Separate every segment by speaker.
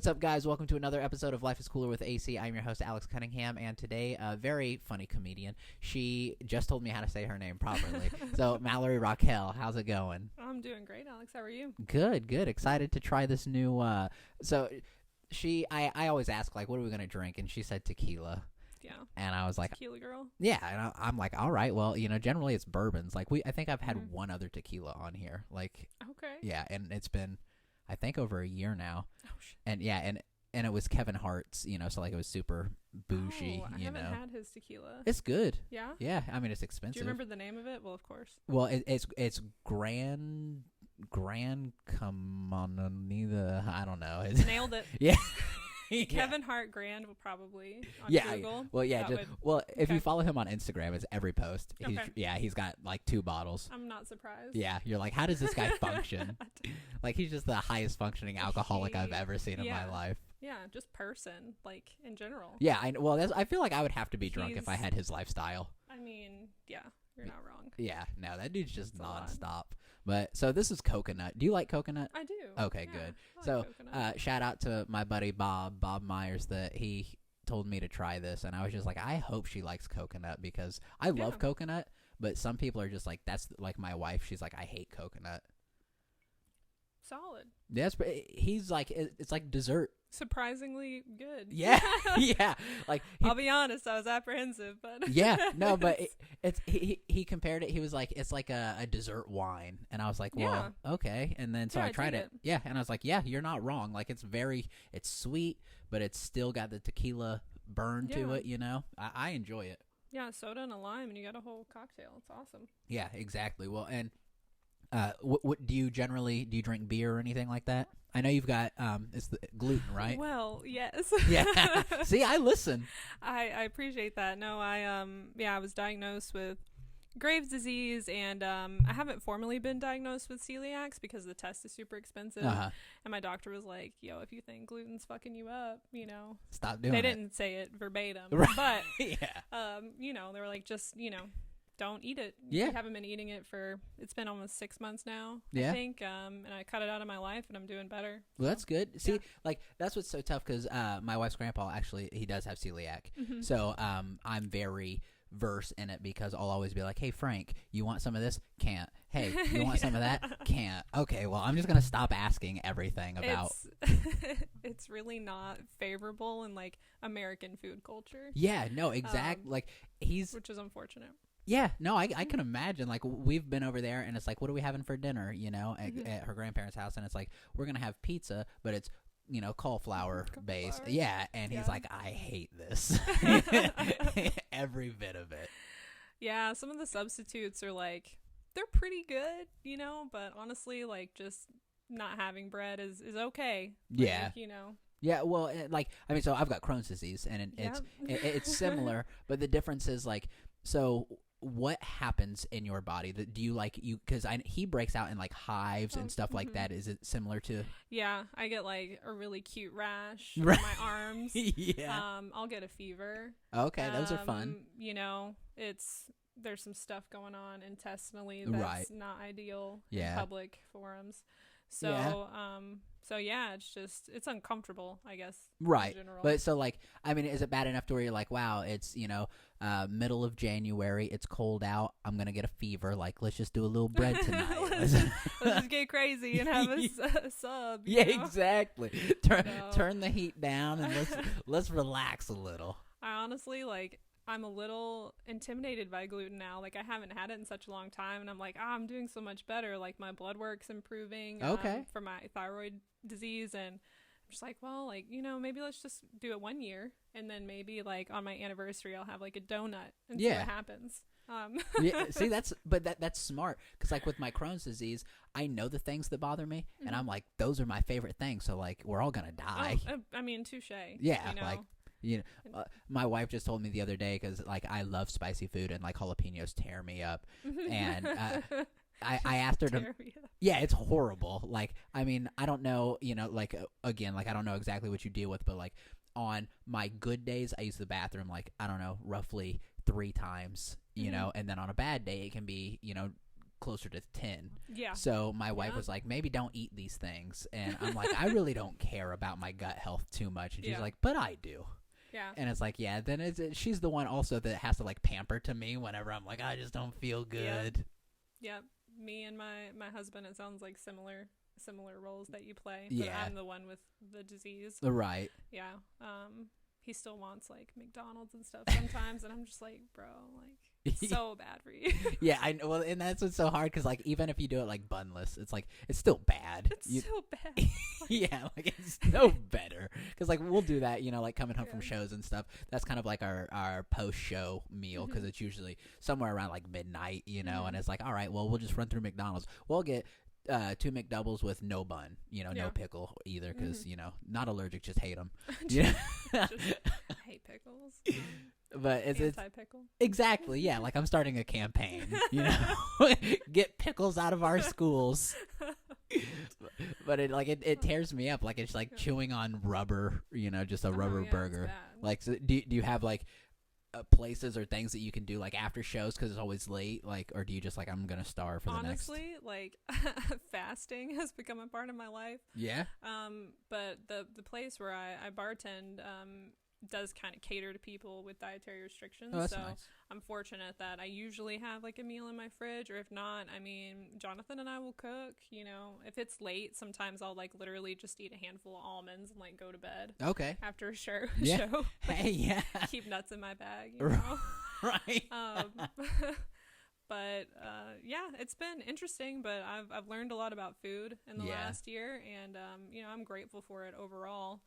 Speaker 1: up, guys? Welcome to another episode of Life is Cooler with AC. I'm your host, Alex Cunningham, and today, a very funny comedian. She just told me how to say her name properly. So, Mallorie Raquel, how's it going?
Speaker 2: I'm doing great, Alex. How are you?
Speaker 1: Good. Excited to try this new, I always ask, like, what are we going to drink? And she said tequila.
Speaker 2: Yeah.
Speaker 1: And I was like,
Speaker 2: tequila girl.
Speaker 1: Yeah, and I'm like, all right, well, generally it's bourbons. Like, I think I've had one other tequila on here. Like,
Speaker 2: okay.
Speaker 1: Yeah, and it's been, I think, over a year now.
Speaker 2: Oh, shit.
Speaker 1: And yeah, and it was Kevin Hart's, so like it was super bougie,
Speaker 2: I haven't had his tequila.
Speaker 1: It's good.
Speaker 2: Yeah?
Speaker 1: Yeah, I mean, it's expensive.
Speaker 2: Do you remember the name of it? Well, of course.
Speaker 1: Well, it's Grand Camananida. I don't know.
Speaker 2: Nailed it.
Speaker 1: Yeah.
Speaker 2: Kevin Hart Grand will probably on Google.
Speaker 1: Well, yeah. If you follow him on Instagram, it's every post. He's got like 2 bottles.
Speaker 2: I'm not surprised.
Speaker 1: Yeah, you're like, how does this guy function? Like, he's just the highest functioning alcoholic I've ever seen in my life.
Speaker 2: Yeah, just person, like, in general.
Speaker 1: Yeah, I feel like I would have to be drunk if I had his lifestyle.
Speaker 2: I mean, yeah, you're not wrong.
Speaker 1: Yeah, no, that dude's just nonstop. But so this is coconut. Do you like coconut?
Speaker 2: I do.
Speaker 1: Okay,
Speaker 2: yeah,
Speaker 1: good.
Speaker 2: So
Speaker 1: shout out to my buddy Bob Myers that he told me to try this, and I was just like, I hope she likes coconut because I love coconut, but some people are just like, that's like my wife. She's like, I hate coconut.
Speaker 2: Solid.
Speaker 1: Yes, but he's like, it's like dessert.
Speaker 2: Surprisingly good.
Speaker 1: Yeah, yeah. Like,
Speaker 2: I'll be honest, I was apprehensive, but
Speaker 1: yeah, no, but he compared it. He was like, it's like a dessert wine, and I was like, well, okay. And then so I tried it. Yeah, and I was like, yeah, you're not wrong. Like, it's sweet, but it's still got the tequila burn to it. I enjoy it.
Speaker 2: Yeah, soda and a lime, and you got a whole cocktail. It's awesome.
Speaker 1: Yeah, exactly. Well, and what do you drink beer or anything like that? I know you've got it's the gluten, right?
Speaker 2: Well, yes.
Speaker 1: Yeah. See, I listen.
Speaker 2: I appreciate that. No, I was diagnosed with Graves' disease, and I haven't formally been diagnosed with celiacs because the test is super expensive. And my doctor was like, "Yo, if you think gluten's fucking you up,
Speaker 1: stop doing it."
Speaker 2: They didn't say it verbatim,
Speaker 1: right.
Speaker 2: But
Speaker 1: yeah,
Speaker 2: they were like, just don't eat it.
Speaker 1: Yeah.
Speaker 2: I haven't been eating it it's been almost 6 months now,
Speaker 1: yeah.
Speaker 2: I think. And I cut it out of my life, and I'm doing better.
Speaker 1: Well, that's good. See, like, that's what's so tough because my wife's grandpa, actually, he does have celiac.
Speaker 2: Mm-hmm.
Speaker 1: So I'm very versed in it because I'll always be like, hey, Frank, you want some of this? Can't. Hey, you want some of that? Can't. Okay, well, I'm just going to stop asking everything about.
Speaker 2: It's really not favorable in, like, American food culture.
Speaker 1: Yeah, no, exactly.
Speaker 2: Which is unfortunate.
Speaker 1: Yeah, no, I can imagine. Like, we've been over there, and it's like, what are we having for dinner, at her grandparents' house? And it's like, we're going to have pizza, but it's, cauliflower based. Yeah, and he's like, I hate this. Every bit of it.
Speaker 2: Yeah, some of the substitutes are like, they're pretty good, but honestly, like, just not having bread is okay.
Speaker 1: Yeah.
Speaker 2: Like,
Speaker 1: Yeah, well, so I've got Crohn's disease, and it's similar, but the difference is, like, so what happens in your body? Do you because he breaks out in like hives and stuff like that. Is it similar to? Yeah,
Speaker 2: I get like a really cute rash on my arms.
Speaker 1: Yeah.
Speaker 2: I'll get a fever.
Speaker 1: Okay, those are fun.
Speaker 2: There's some stuff going on intestinally that's not ideal in public forums. So it's uncomfortable, I guess.
Speaker 1: Right.
Speaker 2: In general.
Speaker 1: But so is it bad enough to where you're like, wow, it's, middle of January, it's cold out, I'm going to get a fever, like, let's just do a little bread tonight.
Speaker 2: let's just get crazy and have a sub.
Speaker 1: Exactly. Turn the heat down and let's relax a little.
Speaker 2: I honestly, I'm a little intimidated by gluten now. Like, I haven't had it in such a long time, and I'm like, I'm doing so much better. Like, my blood work's improving for my thyroid disease, and I'm just like, well, like, maybe let's just do it 1 year, and then maybe, like, on my anniversary, I'll have, like, a donut and see what happens.
Speaker 1: See, that's smart, because, like, with my Crohn's disease, I know the things that bother me, and I'm like, those are my favorite things, so, like, we're all gonna die.
Speaker 2: I mean, touche.
Speaker 1: Yeah, like... my wife just told me the other day because I love spicy food and jalapenos tear me up, and I asked her to. Yeah, it's horrible. Like, I mean, I don't know, again, I don't know exactly what you deal with, but on my good days, I use the bathroom I don't know, roughly 3 times, and then on a bad day, it can be closer to 10.
Speaker 2: Yeah.
Speaker 1: So my wife was like, maybe don't eat these things. And I'm like, I really don't care about my gut health too much. And she's like, but I do.
Speaker 2: Yeah.
Speaker 1: And it's like, yeah, then she's the one also that has to like pamper to me whenever I'm like, I just don't feel good.
Speaker 2: Yeah. Me and my husband, it sounds like similar roles that you play. But I'm the one with the disease.
Speaker 1: Right.
Speaker 2: Yeah. He still wants like McDonald's and stuff sometimes. And I'm just like, bro, like, so bad for you.
Speaker 1: Yeah, I know. Well, and that's what's so hard because like even if you do it like bunless, it's like it's still bad.
Speaker 2: It's so bad.
Speaker 1: Yeah, like it's no better because like we'll do that, you know, like coming home from shows and stuff. That's kind of like our post show meal because it's usually somewhere around like midnight, you know, and it's like, all right, well we'll just run through McDonald's. We'll get 2 McDoubles with no bun, you know, no pickle either because you know, not allergic, just hate them. Yeah,
Speaker 2: I hate pickles.
Speaker 1: But it's
Speaker 2: anti-pickle.
Speaker 1: Exactly, yeah. Like I'm starting a campaign, you know, get pickles out of our schools. But it tears me up. Like it's like chewing on rubber, you know, just a rubber burger. Like, so do you have like places or things that you can do like after shows because it's always late, like, or do you just like I'm gonna starve for the next?
Speaker 2: Honestly, like fasting has become a part of my life.
Speaker 1: Yeah.
Speaker 2: But the place where I bartend does kind of cater to people with dietary restrictions.
Speaker 1: Oh, that's
Speaker 2: so
Speaker 1: nice.
Speaker 2: I'm fortunate that I usually have like a meal in my fridge, or if not, I mean, Jonathan and I will cook, you know. If it's late, sometimes I'll like literally just eat a handful of almonds and like go to bed.
Speaker 1: Okay.
Speaker 2: After a show.
Speaker 1: Hey, yeah.
Speaker 2: Keep nuts in my bag, you know.
Speaker 1: Right.
Speaker 2: But yeah, it's been interesting, but I've learned a lot about food in the last year, and you know, I'm grateful for it overall.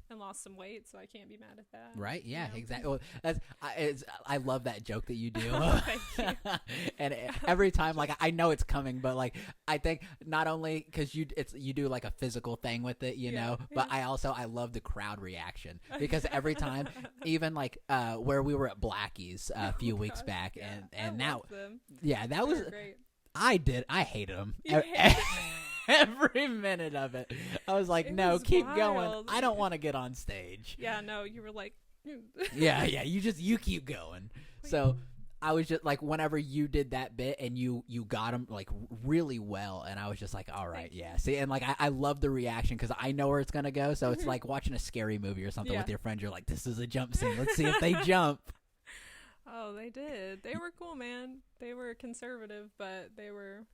Speaker 2: And lost some weight, so I can't be mad at that.
Speaker 1: Right? Yeah,
Speaker 2: you know?
Speaker 1: exactly. Well, I love that joke that you do.
Speaker 2: Thank you.
Speaker 1: And every time, like, I know it's coming, but like, I think not only because you do like a physical thing with it, you know, but I love the crowd reaction because every time, even like where we were at Blackie's a few weeks back, and now, that was
Speaker 2: great.
Speaker 1: I hated them. Every minute of it. I was like, no, keep going. I don't want to get on stage.
Speaker 2: Yeah, no, you were like...
Speaker 1: yeah, you keep going. So I was just like, whenever you did that bit and you got them like really well, and I was just like, all right, yeah. See, and like I love the reaction because I know where it's going to go. So it's like watching a scary movie or something with your friends. You're like, this is a jump scene. Let's see if they jump.
Speaker 2: Oh, they did. They were cool, man. They were conservative, but they were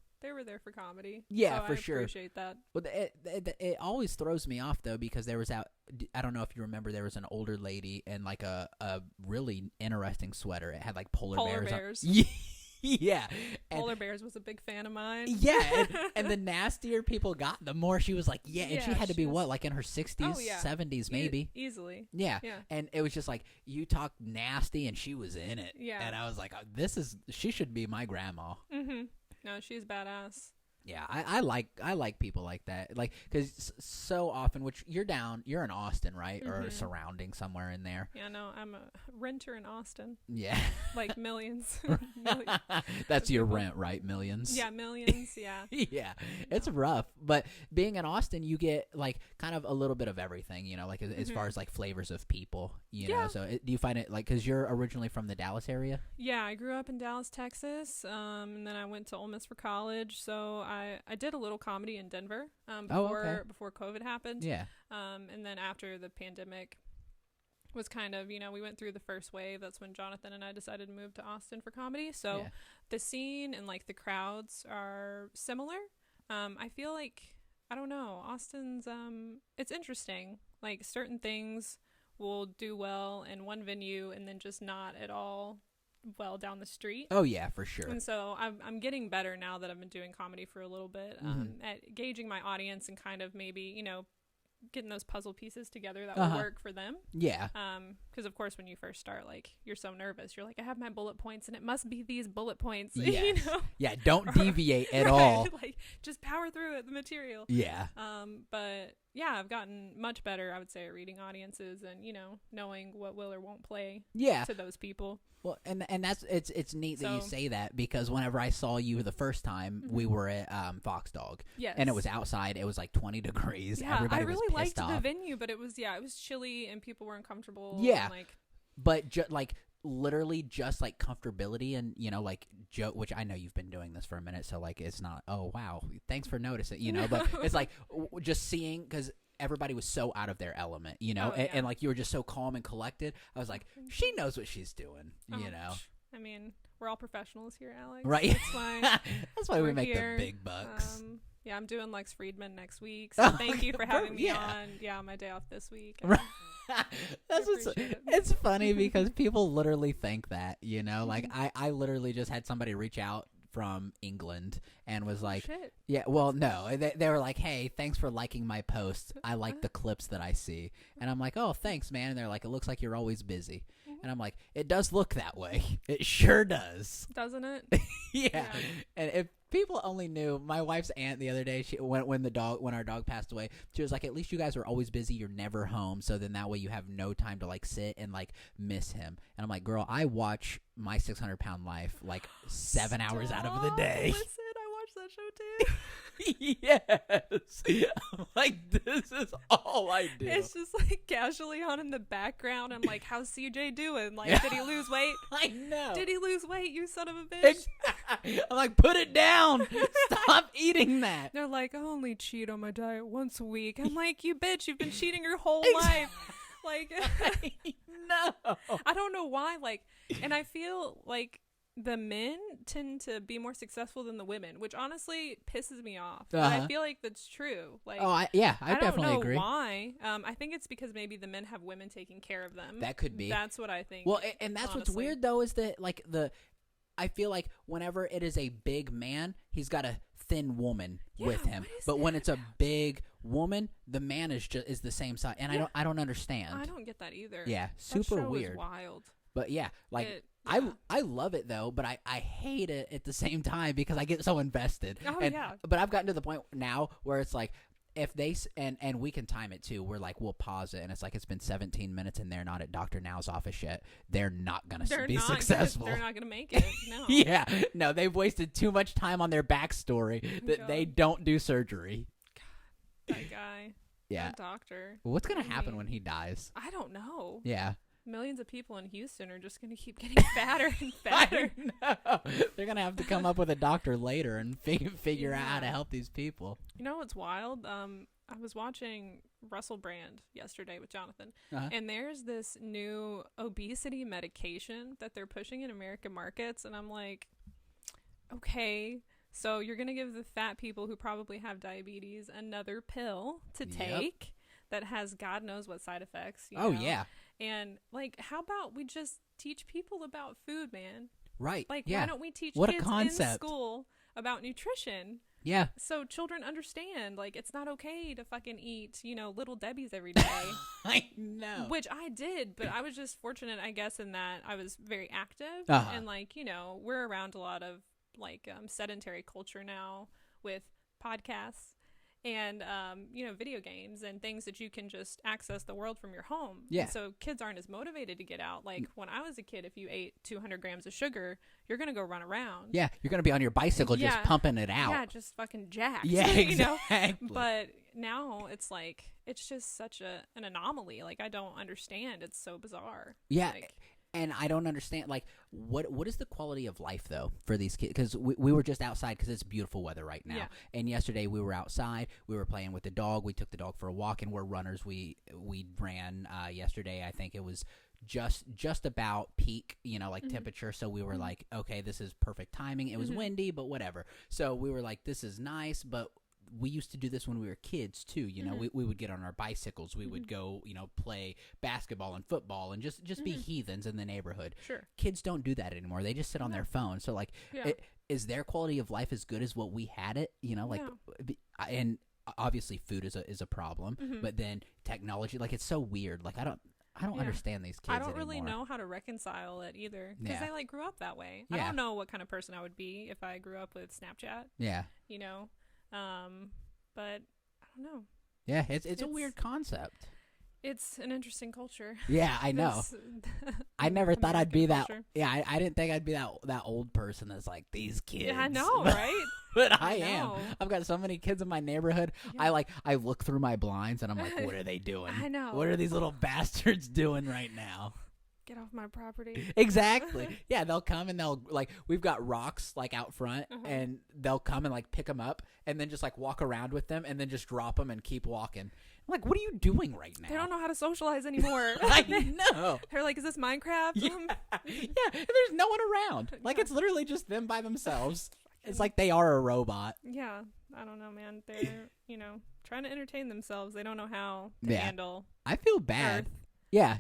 Speaker 2: there for comedy.
Speaker 1: Yeah,
Speaker 2: so
Speaker 1: for
Speaker 2: I
Speaker 1: sure.
Speaker 2: Appreciate that.
Speaker 1: Well, it always throws me off though because there was I don't know if you remember, there was an older lady in like a really interesting sweater. It had like polar bears. Yeah.
Speaker 2: Polar bears was a big fan of mine.
Speaker 1: Yeah, and the nastier people got, the more she was like, and she had to be what, like in her 60s, 70s maybe?
Speaker 2: Easily.
Speaker 1: Yeah, and it was just like, you talk nasty and she was in it. Yeah. And I was like, she should be my grandma.
Speaker 2: Mm-hmm. No, she's badass.
Speaker 1: Yeah, I like people like that, like, because so often, which you're in Austin, right, or surrounding somewhere in there.
Speaker 2: Yeah, no, I'm a renter in Austin.
Speaker 1: Yeah,
Speaker 2: like millions.
Speaker 1: That's your rent, right? Millions.
Speaker 2: Yeah, millions. Yeah.
Speaker 1: Yeah, it's rough, but being in Austin, you get like kind of a little bit of everything, you know, like as far as like flavors of people, you know. So do you find it like, because you're originally from the Dallas area? Yeah,
Speaker 2: I grew up in Dallas, Texas, and then I went to Ole Miss for college. So I did a little comedy in Denver before COVID happened. Yeah. And then after the pandemic was kind of, you know, we went through the first wave. That's when Jonathan and I decided to move to Austin for comedy. So the scene and like the crowds are similar. I feel like, I don't know, Austin's, it's interesting. Like certain things will do well in one venue and then just not at all well down the street.
Speaker 1: Oh yeah, for sure.
Speaker 2: And so I'm getting better now that I've been doing comedy for a little bit, at gauging my audience and kind of maybe, you know, getting those puzzle pieces together that will work for them. Yeah. Because of course when you first start, like, you're so nervous. You're like, I have my bullet points and it must be these bullet points. Yes. You know?
Speaker 1: Yeah, don't deviate at all.
Speaker 2: Like, just power through it, the material.
Speaker 1: Yeah.
Speaker 2: But yeah, I've gotten much better, I would say, at reading audiences and, you know, knowing what will or won't play to those people. Well, and that's it's neat that you say that, because whenever I saw you the first time, we were at Fox Dog. Yes. And it was outside. It was like 20 degrees. Yeah, everybody I really liked the venue, but it was chilly and people were uncomfortable. Yeah. And like, but like
Speaker 1: literally just like comfortability and, you know, like joke, which I know you've been doing this for a minute. So like, it's not, oh, wow, thanks for noticing, you know, but it's like just seeing, because everybody was so out of their element, you know, and like you were just so calm and collected. I was like, she knows what she's doing, you know.
Speaker 2: I mean, we're all professionals here, Alex.
Speaker 1: Right.
Speaker 2: That's why.
Speaker 1: That's why we make the big bucks.
Speaker 2: Yeah, I'm doing Lex Friedman next week. So thank you for having me on. Yeah, my day off this week.
Speaker 1: It's funny because people literally think that, you know, like I literally just had somebody reach out from England and was like, yeah, well, no, they were like, hey, thanks for liking my posts. I like the clips that I see. And I'm like, oh, thanks, man. And they're like, it looks like you're always busy. And I'm like, it does look that way. It sure does.
Speaker 2: Doesn't it?
Speaker 1: Yeah. And if people only knew, my wife's aunt the other day, when our dog passed away, she was like, at least you guys are always busy. You're never home. So then that way you have no time to like sit and like miss him. And I'm like, girl, I watch My 600-Pound Life like 7 hours out of the day.
Speaker 2: Listen, I watched that show too.
Speaker 1: Yes. I'm like, this is all I do.
Speaker 2: It's just like casually on in the background. I'm like, how's CJ doing? Like, did he lose weight?
Speaker 1: I know.
Speaker 2: Did he lose weight, you son of a bitch?
Speaker 1: I'm like, put it down. Stop eating that.
Speaker 2: They're like, I only cheat on my diet once a week. I'm like, you bitch, you've been cheating your whole life. Like,
Speaker 1: no.
Speaker 2: I don't know why. Like, and I feel like the men tend to be more successful than the women, which honestly pisses me off. But I feel like that's true. Like,
Speaker 1: I definitely agree.
Speaker 2: I don't know why. I think it's because maybe the men have women taking care of them.
Speaker 1: That could be.
Speaker 2: That's what I think.
Speaker 1: Well, and that's honestly what's weird though, is that like I feel like whenever it is a big man, he's got a thin woman with him. But when it's a big woman, the man is the same size, and I don't understand.
Speaker 2: I don't get that either.
Speaker 1: Yeah, super
Speaker 2: that show
Speaker 1: weird.
Speaker 2: Is wild.
Speaker 1: But yeah, like I love it though, but I hate it at the same time because I get so invested. But I've gotten to the point now where it's like, if they and we can time it too. We're like, we'll pause it, and it's like, it's been 17 minutes and they're not at Dr. Now's office yet. They're not gonna be successful.
Speaker 2: They're not gonna make it. No.
Speaker 1: Yeah, no, they've wasted too much time on their backstory that they don't do surgery.
Speaker 2: God, that guy.
Speaker 1: Yeah,
Speaker 2: that doctor.
Speaker 1: What's gonna happen when he dies?
Speaker 2: I don't know.
Speaker 1: Yeah.
Speaker 2: Millions of people in Houston are just going to keep getting fatter and fatter.
Speaker 1: They're going to have to come up with a doctor later and figure out how to help these people.
Speaker 2: You know what's wild? I was watching Russell Brand yesterday with Jonathan, and there's this new obesity medication that they're pushing in American markets, and I'm like, okay, so you're going to give the fat people who probably have diabetes another pill to take that has God knows what side effects. You know?
Speaker 1: Yeah.
Speaker 2: And, like, how about we just teach people about food, man?
Speaker 1: Right.
Speaker 2: Like, why don't we teach kids in school about nutrition?
Speaker 1: Yeah.
Speaker 2: So children understand, like, it's not okay to fucking eat, you know, Little Debbie's every day.
Speaker 1: I know.
Speaker 2: Which I did, but I was just fortunate, I guess, in that I was very active. And, like, you know, we're around a lot of, like, sedentary culture now with podcasts. And, you know, video games and things that you can just access the world from your home.
Speaker 1: Yeah.
Speaker 2: And so kids aren't as motivated to get out. Like, when I was a kid, if you ate 200 grams of sugar, you're going to go run around.
Speaker 1: Yeah, you're going to be on your bicycle just pumping it out.
Speaker 2: Yeah, just fucking jacked.
Speaker 1: Yeah, exactly.
Speaker 2: You know? But now it's like, it's just such an anomaly. Like, I don't understand. It's so bizarre.
Speaker 1: Yeah.
Speaker 2: Like,
Speaker 1: and I don't understand, like, what is the quality of life, though, for these kids? Because we were just outside because it's beautiful weather right now. Yeah. And yesterday we were outside. We were playing with the dog. We took the dog for a walk, and we're runners. We ran yesterday. I think it was just about peak, you know, like temperature. So we were like, okay, this is perfect timing. It was windy, but whatever. So we were like, this is nice, but we used to do this when we were kids too, you know. We would get on our bicycles, we would go, you know, play basketball and football and just be heathens in the neighborhood.
Speaker 2: Sure.
Speaker 1: Kids don't do that anymore. They just sit on their phone. So like, is their quality of life as good as what we had it, you know? Like, and obviously food is a problem, but then technology, like, it's so weird. Like, I don't understand these kids.
Speaker 2: I don't really
Speaker 1: anymore.
Speaker 2: know how to reconcile it either, because I like grew up that way. I don't know what kind of person I would be if I grew up with Snapchat. Yeah. You know, but I don't know.
Speaker 1: Yeah, it's a weird concept.
Speaker 2: It's an interesting culture.
Speaker 1: Yeah, I know. I never thought I'd be that. Yeah, I didn't think I'd be that old person that's like, these kids.
Speaker 2: Yeah, I know, right?
Speaker 1: But I am. I've got so many kids in my neighborhood. Yeah. I look through my blinds and I'm like, what are they doing?
Speaker 2: I know.
Speaker 1: What are these little bastards doing right now?
Speaker 2: Get off my property.
Speaker 1: Exactly. Yeah, they'll come and they'll like, we've got rocks like out front, and they'll come and like pick them up and then just like walk around with them and then just drop them and keep walking. I'm like, what are you doing right now?
Speaker 2: They don't know how to socialize anymore.
Speaker 1: I know.
Speaker 2: They're like, is this Minecraft?
Speaker 1: Yeah, yeah, and there's no one around. Like, it's literally just them by themselves. It's like they are a robot.
Speaker 2: Yeah, I don't know, man. They're, trying to entertain themselves. They don't know how to handle
Speaker 1: I feel bad.
Speaker 2: Earth.
Speaker 1: Yeah.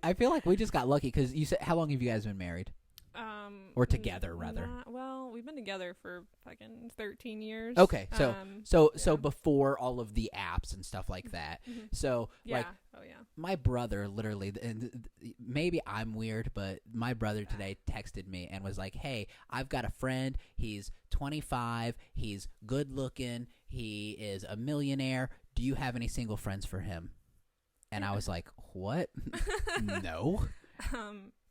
Speaker 1: I feel like we just got lucky because you said, how long have you guys been married? Or together, rather?
Speaker 2: Well, we've been together for fucking 13 years.
Speaker 1: Okay, so before all of the apps and stuff like that. So, like, my brother literally, and maybe I'm weird, but my brother today texted me and was like, hey, I've got a friend. He's 25. He's good looking. He is a millionaire. Do you have any single friends for him? And I was like, what? No.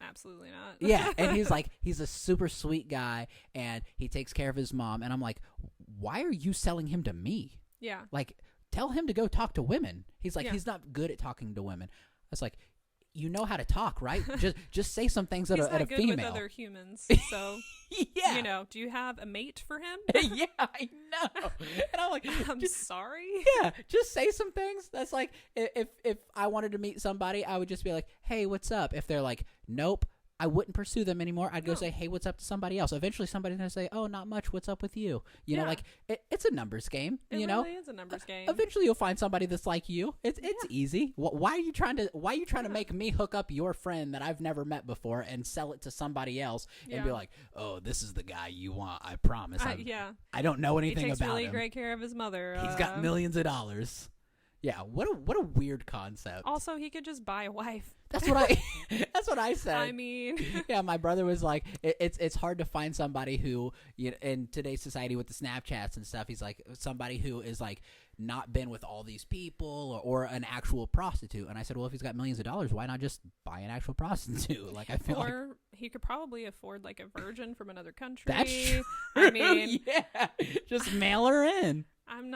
Speaker 2: Absolutely not.
Speaker 1: Yeah, and he's like, he's a super sweet guy, and he takes care of his mom. And I'm like, why are you selling him to me?
Speaker 2: Yeah.
Speaker 1: Like, tell him to go talk to women. He's like, he's not good at talking to women. I was like, you know how to talk, right? just say some things at a female.
Speaker 2: He's not good with other humans, so
Speaker 1: yeah.
Speaker 2: Do you have a mate for him?
Speaker 1: Yeah, I know. And I'm like,
Speaker 2: I'm sorry.
Speaker 1: Yeah, just say some things. That's like, if I wanted to meet somebody, I would just be like, hey, what's up? If they're like, nope, I wouldn't pursue them anymore. I'd go say, hey, what's up to somebody else. Eventually somebody's going to say, oh, not much. What's up with you? You know, like, it's a numbers game.
Speaker 2: It
Speaker 1: you know?
Speaker 2: Really is a numbers game.
Speaker 1: Eventually you'll find somebody that's like you. It's easy. Why are you trying to make me hook up your friend that I've never met before and sell it to somebody else and be like, oh, this is the guy you want. I promise. I don't know anything about him.
Speaker 2: He takes really great care of his mother.
Speaker 1: He's got millions of dollars. Yeah, what a weird concept.
Speaker 2: Also, he could just buy a wife.
Speaker 1: That's what I said.
Speaker 2: I mean,
Speaker 1: yeah, my brother was like, it's hard to find somebody who, in today's society with the Snapchats and stuff, he's like, somebody who is like not been with all these people or an actual prostitute. And I said, well, if he's got millions of dollars, why not just buy an actual prostitute? Like, I feel
Speaker 2: or he could probably afford like a virgin from another country.
Speaker 1: That's true.
Speaker 2: I mean,
Speaker 1: yeah, just mail her in.
Speaker 2: I'm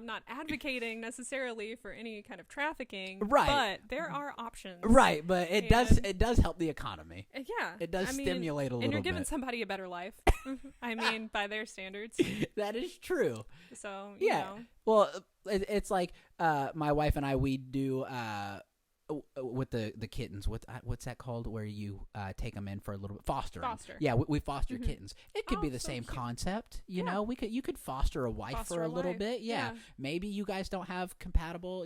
Speaker 2: not advocating necessarily for any kind of trafficking,
Speaker 1: right?
Speaker 2: But there are options,
Speaker 1: right? But it does help the economy.
Speaker 2: Yeah,
Speaker 1: it does stimulate a little bit.
Speaker 2: And you're giving somebody a better life. I mean, by their standards.
Speaker 1: That is true.
Speaker 2: So you know.
Speaker 1: Well, it's like my wife and I, we do with the kittens. What's that called? Where you take them in for a little bit foster. Yeah, we foster kittens. It could be the same concept. You know, you could foster a wife for a little bit. Yeah. Maybe you guys don't have compatible,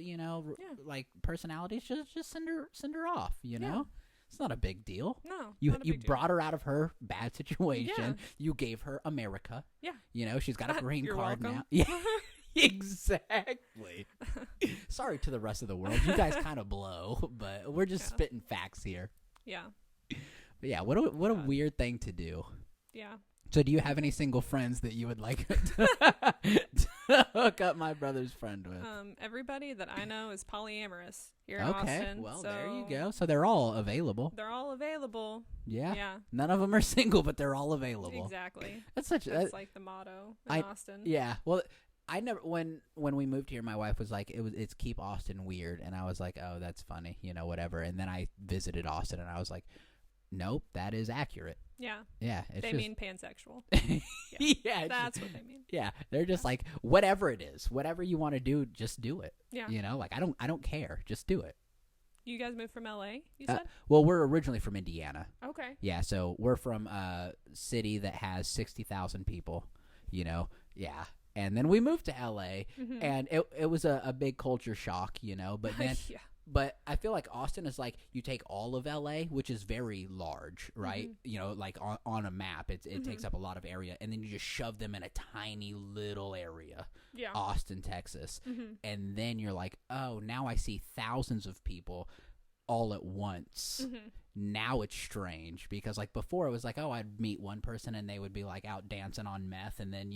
Speaker 1: like personalities. Just send her off. You know. It's not a big deal.
Speaker 2: No,
Speaker 1: you brought her out of her bad situation. Yeah. You gave her America.
Speaker 2: Yeah.
Speaker 1: She's got a green card
Speaker 2: welcome.
Speaker 1: now. Yeah. Exactly. Sorry to the rest of the world. You guys kind of blow, but we're just spitting facts here.
Speaker 2: Yeah.
Speaker 1: But yeah, what a weird thing to do.
Speaker 2: Yeah.
Speaker 1: So do you have any single friends that you would like to hook up my brother's friend with?
Speaker 2: Everybody that I know is polyamorous here in Austin. Okay,
Speaker 1: well, there you go. So they're all available.
Speaker 2: They're all available.
Speaker 1: Yeah. Yeah. None of them are single, but they're all available.
Speaker 2: Exactly.
Speaker 1: That's
Speaker 2: like the motto in Austin.
Speaker 1: Yeah. Well, I never when we moved here, my wife was like, it's keep Austin weird, and I was like, oh, that's funny, whatever. And then I visited Austin, and I was like, nope, that is accurate.
Speaker 2: Yeah.
Speaker 1: Yeah.
Speaker 2: They mean pansexual.
Speaker 1: Yeah.
Speaker 2: That's what they mean.
Speaker 1: Yeah. They're just like, whatever it is, whatever you want to do, just do it.
Speaker 2: Yeah.
Speaker 1: Like I don't care. Just do it.
Speaker 2: You guys moved from LA, you said?
Speaker 1: Well, we're originally from Indiana.
Speaker 2: Okay.
Speaker 1: Yeah. So we're from a city that has 60,000 people, Yeah. And then we moved to LA, and it was a big culture shock, but then But I feel like Austin is like, you take all of LA, which is very large, right? Like on a map, it takes up a lot of area, and then you just shove them in a tiny little area, Austin, Texas, and then you're like, oh, now I see thousands of people all at once. Now it's strange because like before it was like, oh, I'd meet one person and they would be like out dancing on meth, and then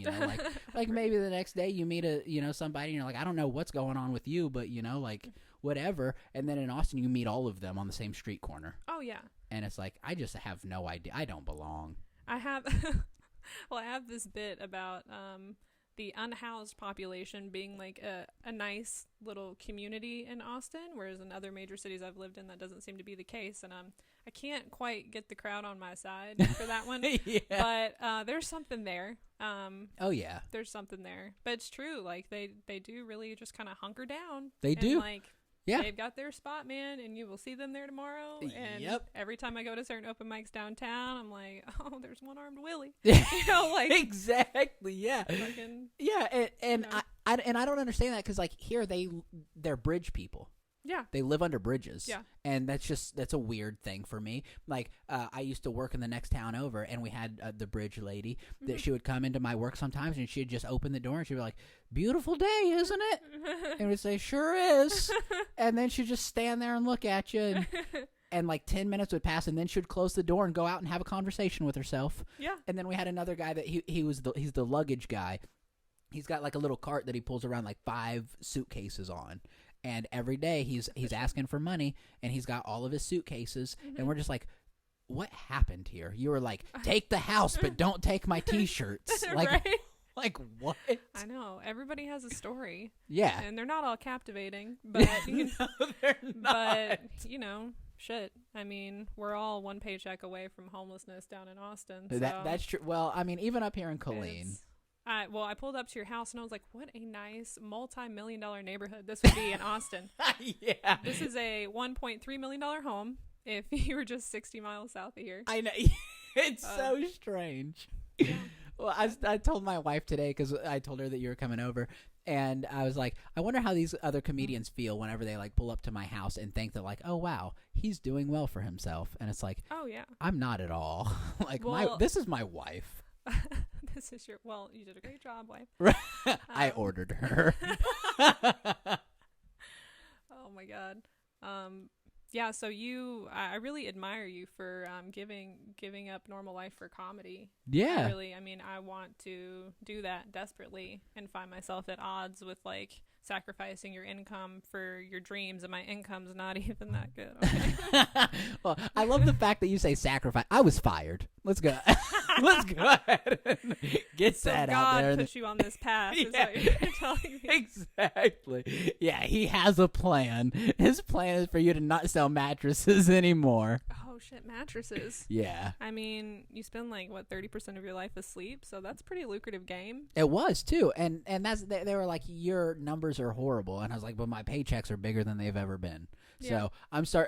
Speaker 1: like maybe the next day you meet somebody and you're like, I don't know what's going on with you, but like whatever. And then in Austin you meet all of them on the same street corner.
Speaker 2: Oh yeah.
Speaker 1: And it's like, I just have no idea. I don't belong.
Speaker 2: I have I have this bit about the unhoused population being like a nice little community in Austin, whereas in other major cities I've lived in, that doesn't seem to be the case. And I can't quite get the crowd on my side for that one. But there's something there.
Speaker 1: Oh, yeah.
Speaker 2: There's something there. But it's true. Like, they do really just kind of hunker down.
Speaker 1: They do.
Speaker 2: Like, they've got their spot, man, and you will see them there tomorrow. And every time I go to certain open mics downtown, I'm like, oh, there's one-armed Willie. You know, like.
Speaker 1: Exactly, yeah.
Speaker 2: Fucking,
Speaker 1: and I don't understand that because, like, here they're bridge people.
Speaker 2: Yeah.
Speaker 1: They live under bridges.
Speaker 2: Yeah.
Speaker 1: And that's a weird thing for me. Like, I used to work in the next town over, and we had the bridge lady that she would come into my work sometimes, and she'd just open the door, and she'd be like, beautiful day, isn't it? And we'd say, sure is. And then she'd just stand there and look at you, and like 10 minutes would pass, and then she'd close the door and go out and have a conversation with herself.
Speaker 2: Yeah.
Speaker 1: And then we had another guy that he's the luggage guy. He's got like a little cart that he pulls around like 5 suitcases on. And every day he's asking for money, and he's got all of his suitcases, and we're just like, what happened here? You were like, take the house, but don't take my T-shirts. Like,
Speaker 2: right?
Speaker 1: Like, what?
Speaker 2: I know. Everybody has a story.
Speaker 1: Yeah.
Speaker 2: And they're not all captivating, but
Speaker 1: no, they're not.
Speaker 2: But, you know, shit. I mean, we're all one paycheck away from homelessness down in Austin. So
Speaker 1: That's true. Well, I mean, even up here in Killeen.
Speaker 2: I pulled up to your house and I was like, what a nice multi-million-dollar neighborhood this would be in Austin.
Speaker 1: Yeah.
Speaker 2: This is a $1.3 million home if you were just 60 miles south of here.
Speaker 1: I know. It's so strange. Yeah. Well, I told my wife today, because I told her that you were coming over, and I was like, I wonder how these other comedians feel whenever they like pull up to my house and think that like, oh, wow, he's doing well for himself. And it's like,
Speaker 2: oh, yeah.
Speaker 1: I'm not at all. Like, this is my wife.
Speaker 2: This is you did a great job, wife.
Speaker 1: I ordered her.
Speaker 2: Oh my God. Yeah, so I really admire you for giving up normal life for comedy.
Speaker 1: Yeah.
Speaker 2: I mean, I want to do that desperately and find myself at odds with like sacrificing your income for your dreams, and my income's not even that good. Okay?
Speaker 1: Well, I love the fact that you say sacrifice. I was fired. Let's go. Let's go ahead and get that out there.
Speaker 2: God put you on this path, is what you're telling me.
Speaker 1: Exactly. Yeah, he has a plan. His plan is for you to not sell mattresses anymore.
Speaker 2: Oh, shit, mattresses.
Speaker 1: Yeah.
Speaker 2: I mean, you spend like, what, 30% of your life asleep, so that's a pretty lucrative game.
Speaker 1: It was, too. And they were like, your numbers are horrible. And I was like, but my paychecks are bigger than they've ever been. Yeah. So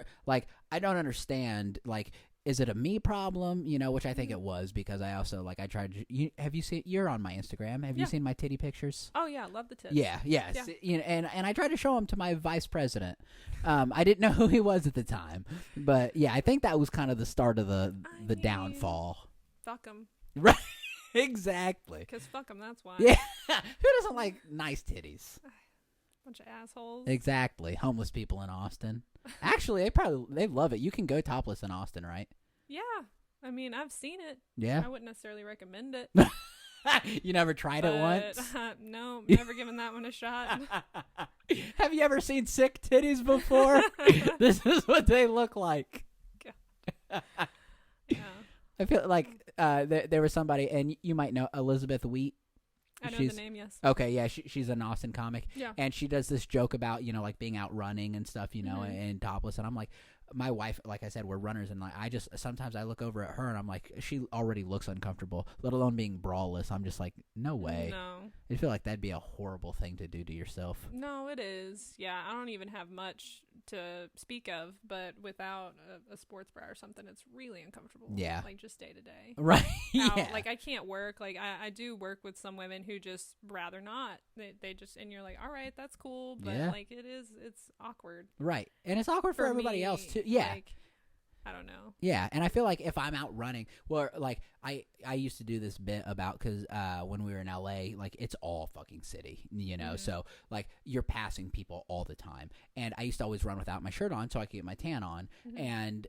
Speaker 1: I don't understand, like, is it a me problem? You know, which I think it was, because I also, like, I tried to, you're on my Instagram. Have you seen my titty pictures?
Speaker 2: Oh, yeah. Love the tits.
Speaker 1: Yeah. You know, and I tried to show them to my vice president. I didn't know who he was at the time. But, yeah, I think that was kind of the start of the downfall.
Speaker 2: Fuck him.
Speaker 1: Right. Exactly.
Speaker 2: Because fuck them, that's why.
Speaker 1: Yeah. Who doesn't like nice titties?
Speaker 2: Bunch of assholes.
Speaker 1: Exactly. Homeless people in Austin. Actually, they love it. You can go topless in Austin, right?
Speaker 2: Yeah. I mean, I've seen it.
Speaker 1: Yeah.
Speaker 2: I wouldn't necessarily recommend it.
Speaker 1: You never tried it once?
Speaker 2: No, never given that one a shot.
Speaker 1: Have you ever seen sick titties before? This is what they look like.
Speaker 2: God. Yeah.
Speaker 1: I feel like there was somebody, and you might know Elizabeth Wheat.
Speaker 2: I know the name, yes.
Speaker 1: Okay, yeah, she's an Austin comic.
Speaker 2: Yeah.
Speaker 1: And she does this joke about, you know, like being out running and stuff, you know, and topless. And I'm like, my wife, like I said, we're runners, and like sometimes I look over at her and I'm like, she already looks uncomfortable, let alone being braless. I'm just like, no way.
Speaker 2: No.
Speaker 1: I feel like that'd be a horrible thing to do to yourself.
Speaker 2: No, it is. Yeah, I don't even have much to speak of, but without a sports bra or something, it's really uncomfortable.
Speaker 1: Yeah.
Speaker 2: Like just day to day.
Speaker 1: Right. Yeah.
Speaker 2: Like I can't work. Like I do work with some women who just rather not. They just, and you're like, all right, that's cool. But like it's awkward.
Speaker 1: Right. And it's awkward for everybody else too. Yeah.
Speaker 2: Like, I don't know.
Speaker 1: Yeah, and I feel like if I'm out running, well, like I used to do this bit about, because when we were in LA, like it's all fucking city, you know, so like you're passing people all the time, and I used to always run without my shirt on so I could get my tan on, and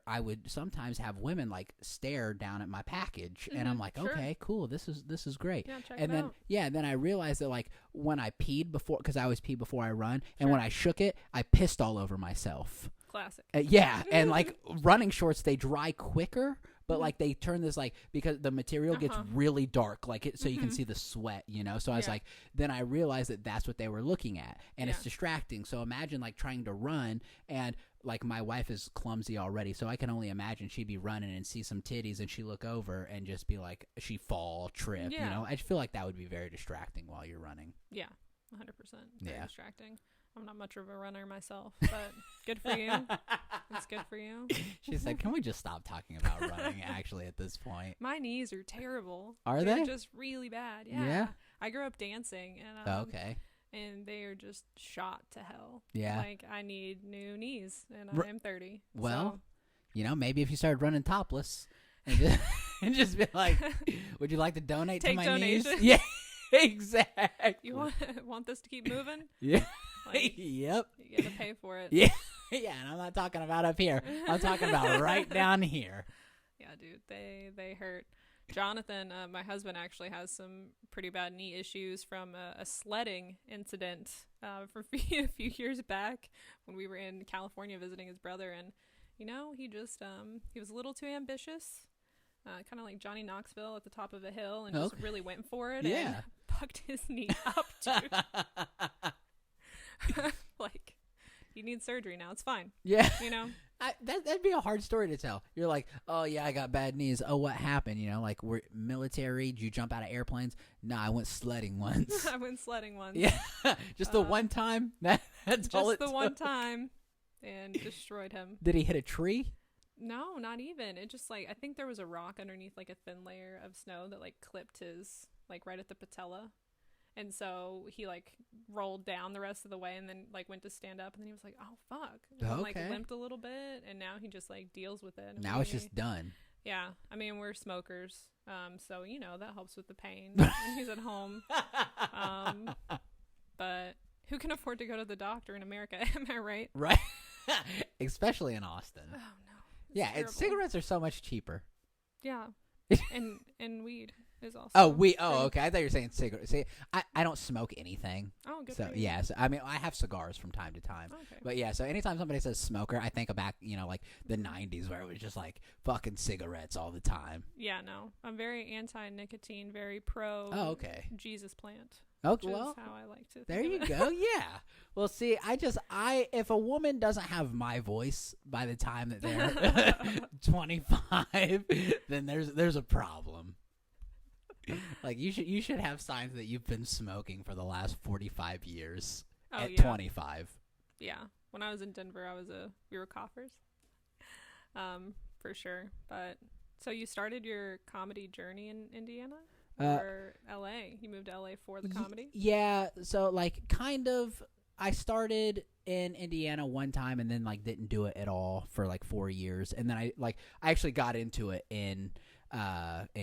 Speaker 1: I would sometimes have women like stare down at my package, and I'm like, okay, cool, this is great.
Speaker 2: Yeah, check
Speaker 1: and
Speaker 2: it
Speaker 1: then
Speaker 2: out.
Speaker 1: Then I realized that like when I peed before, because I always pee before I run, and when I shook it, I pissed all over myself.
Speaker 2: Classic.
Speaker 1: Yeah, and like running shorts, they dry quicker, but like they turn this like, because the material gets really dark, like it, so you can see the sweat, you know? So I was like, then I realized that that's what they were looking at, and it's distracting. So imagine like trying to run, and like my wife is clumsy already, so I can only imagine she'd be running and see some titties and she look over and just be like, she fall, trip, you know? I just feel like that would be very distracting while you're running.
Speaker 2: Yeah, 100%. Very distracting. I'm not much of a runner myself, but good for you. It's good for you.
Speaker 1: She said, can we just stop talking about running actually at this point?
Speaker 2: My knees are terrible.
Speaker 1: Are
Speaker 2: They're
Speaker 1: they?
Speaker 2: just really bad. Yeah. I grew up dancing, and
Speaker 1: okay.
Speaker 2: And they are just shot to hell.
Speaker 1: Yeah.
Speaker 2: Like, I need new knees, and I am 30.
Speaker 1: Well,
Speaker 2: so.
Speaker 1: you know, maybe if you started running topless and just, and just be like, would you like to donate to my
Speaker 2: donation.
Speaker 1: knees? Yeah, exactly.
Speaker 2: You want this to keep moving?
Speaker 1: Yeah.
Speaker 2: Like,
Speaker 1: yep.
Speaker 2: You gotta pay for it.
Speaker 1: Yeah. Yeah, and I'm not talking about up here. I'm talking about right down here.
Speaker 2: Yeah, dude, they hurt. Jonathan, my husband, actually has some pretty bad knee issues from a sledding incident from a few years back when we were in California visiting his brother. And, you know, he just, he was a little too ambitious, kind of like Johnny Knoxville at the top of a hill, and just really went for it and fucked his knee up, dude. Like, you need surgery now. It's fine.
Speaker 1: Yeah.
Speaker 2: You know?
Speaker 1: That'd be a hard story to tell. You're like, oh, yeah, I got bad knees. Oh, what happened? You know, like, we're military. Did you jump out of airplanes? No, I went sledding once.
Speaker 2: I went sledding once.
Speaker 1: Yeah. Just the one time? That's all it
Speaker 2: Just the
Speaker 1: took.
Speaker 2: one time. And destroyed him.
Speaker 1: Did he hit a tree?
Speaker 2: No, not even. It just, like, I think there was a rock underneath, like, a thin layer of snow that, like, clipped his, like, right at the patella. And so he, like, rolled down the rest of the way and then, like, went to stand up. And then he was like, oh, fuck. And then, like, limped a little bit. And now he just, like, deals with it.
Speaker 1: Now it's just done.
Speaker 2: Yeah. I mean, we're smokers. So, you know, that helps with the pain. And he's at home. But who can afford to go to the doctor in America? Am I right?
Speaker 1: Right. Especially in Austin.
Speaker 2: Oh, no.
Speaker 1: Yeah. Cigarettes are so much cheaper.
Speaker 2: Yeah. And weed is also.
Speaker 1: Okay. I thought you were saying cigarettes. See, I don't smoke anything.
Speaker 2: Oh, good
Speaker 1: so,
Speaker 2: for you.
Speaker 1: Yeah, so, I mean, I have cigars from time to time.
Speaker 2: Okay.
Speaker 1: But yeah, so anytime somebody says smoker, I think about, you know, like the 90s where it was just like fucking cigarettes all the time.
Speaker 2: Yeah, no. I'm very anti-nicotine, very pro Jesus plant.
Speaker 1: Okay,
Speaker 2: which
Speaker 1: well,
Speaker 2: is how I like to think
Speaker 1: there you
Speaker 2: of it.
Speaker 1: go. Yeah. Well, see, if a woman doesn't have my voice by the time that they're 25, then there's a problem. Like you should have signs that you've been smoking for the last 45 years at 25.
Speaker 2: Yeah. When I was in Denver, we were coughers. For sure. But so you started your comedy journey in Indiana? Or LA? You moved to LA for the comedy?
Speaker 1: Yeah, so like kind of I started in Indiana one time and then like didn't do it at all for like 4 years, and then I actually got into it in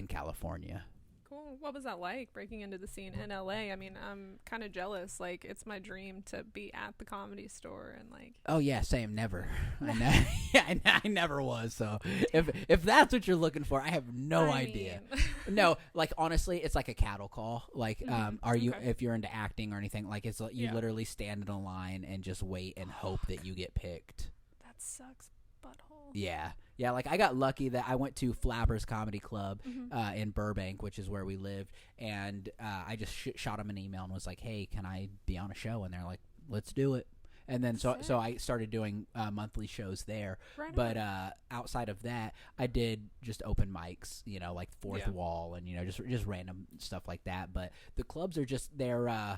Speaker 1: California.
Speaker 2: Cool. What was that like, breaking into the scene in LA? I mean, I'm kind of jealous. Like, it's my dream to be at the Comedy Store and like.
Speaker 1: Oh yeah, same. Never. I know. Yeah, I never was. So if that's what you're looking for, I have no idea. No, like honestly, it's like a cattle call. Like, are you if you're into acting or anything? Like, it's like you literally stand in a line and just wait and hope that you get picked.
Speaker 2: That sucks, butthole.
Speaker 1: Yeah. Yeah, like I got lucky that I went to Flappers Comedy Club in Burbank, which is where we lived, and I just shot them an email and was like, hey, can I be on a show? And they're like, let's do it. And then so I started doing monthly shows there. Right. But outside of that, I did just open mics, you know, like Fourth Wall and, you know, just random stuff like that. But the clubs are just their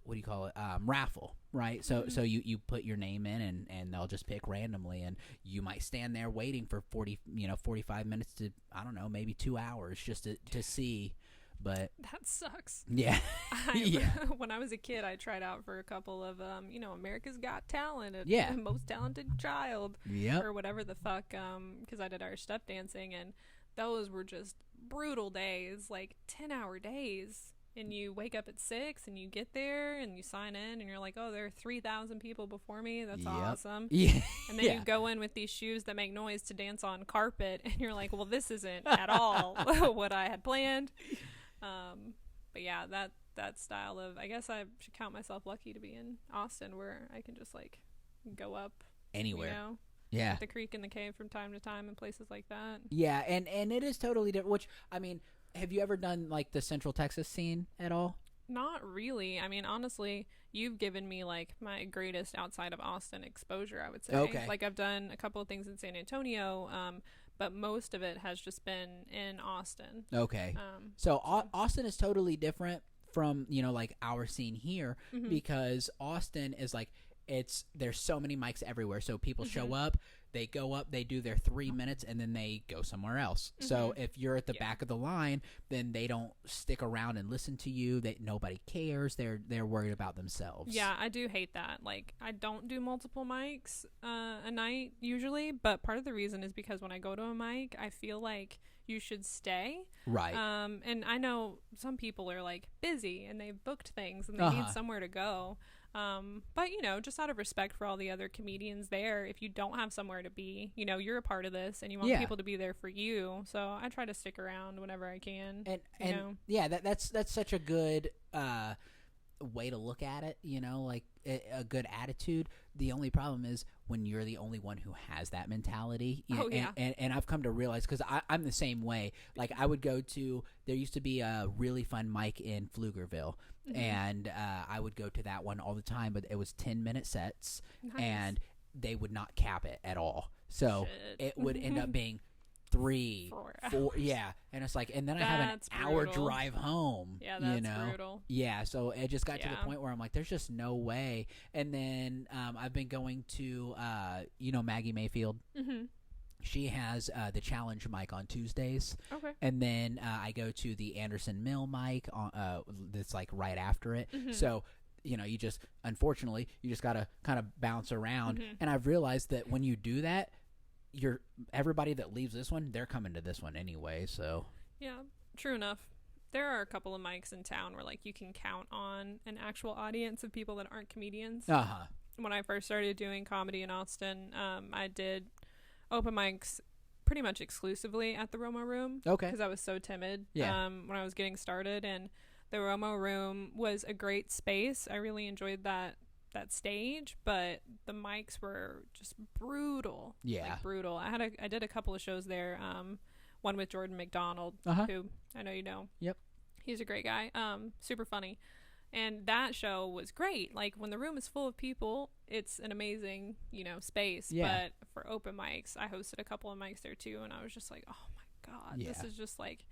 Speaker 1: what do you call it? Raffle, right? So you put your name in and they'll just pick randomly, and you might stand there waiting for 45 minutes to, I don't know, maybe 2 hours just to see. But
Speaker 2: that sucks.
Speaker 1: Yeah.
Speaker 2: When I was a kid, I tried out for a couple of America's Got Talent, Most Talented Child, or whatever the fuck, because I did Irish step dancing, and those were just brutal days, like 10-hour days. And you wake up at 6 and you get there and you sign in and you're like, oh, there are 3,000 people before me. That's awesome. Yeah. And then you go in with these shoes that make noise to dance on carpet, and you're like, well, this isn't at all what I had planned. But yeah, that style of, I guess I should count myself lucky to be in Austin, where I can just like go up
Speaker 1: anywhere.
Speaker 2: You know?
Speaker 1: Yeah.
Speaker 2: At the Creek and the Cave from time to time and places like that.
Speaker 1: Yeah, and it is totally different. Which, I mean, have you ever done like the Central Texas scene at all?
Speaker 2: Not really. I mean, honestly, you've given me like my greatest outside of Austin exposure, I would say.
Speaker 1: Okay.
Speaker 2: Like I've done a couple of things in San Antonio, but most of it has just been in Austin.
Speaker 1: Okay. So Austin is totally different from, you know, like our scene here, because Austin is like, there's so many mics everywhere. So people show up, they go up, they do their 3 minutes, and then they go somewhere else. So if you're at the back of the line, then they don't stick around and listen to you. Nobody cares. They're worried about themselves.
Speaker 2: Yeah, I do hate that. Like, I don't do multiple mics a night usually, but part of the reason is because when I go to a mic, I feel like you should stay.
Speaker 1: Right.
Speaker 2: And I know some people are like busy and they've booked things and they need somewhere to go. But you know, just out of respect for all the other comedians there, if you don't have somewhere to be, you know, you're a part of this and you want people to be there for you. So I try to stick around whenever I can.
Speaker 1: And yeah, that's such a good way to look at it, you know, like a good attitude. The only problem is when you're the only one who has that mentality. And I've come to realize, because I'm the same way. Like, I would go to, there used to be a really fun mic in Pflugerville, and I would go to that one all the time, but it was 10-minute sets, and they would not cap it at all. So it would end up being 3, 4, yeah, and it's like, and then I have an hour drive home.
Speaker 2: Yeah, that's
Speaker 1: you know?
Speaker 2: brutal.
Speaker 1: Yeah, so it just got to the point where I'm like, there's just no way. And then I've been going to, you know, Maggie Mayfield. She has the challenge mic on Tuesdays.
Speaker 2: Okay.
Speaker 1: And then I go to the Anderson Mill mic that's like right after it. So, you know, unfortunately, you just got to kind of bounce around. And I've realized that when you do that, everybody that leaves this one, they're coming to this one anyway. So
Speaker 2: yeah, true enough. There are a couple of mics in town where like you can count on an actual audience of people that aren't comedians. When I first started doing comedy in Austin, I did open mics pretty much exclusively at the Romo Room.
Speaker 1: Okay.
Speaker 2: Because I was so timid when I was getting started, and the Romo Room was a great space. I really enjoyed that stage, but the mics were just brutal. Like brutal. I did a couple of shows there, one with Jordan McDonald, who I know you know. Yep. He's a great guy, super funny, and that show was great. Like, when the room is full of people, it's an amazing, you know, space. But for open mics, I hosted a couple of mics there too, and I was just like, oh my god, this is just like,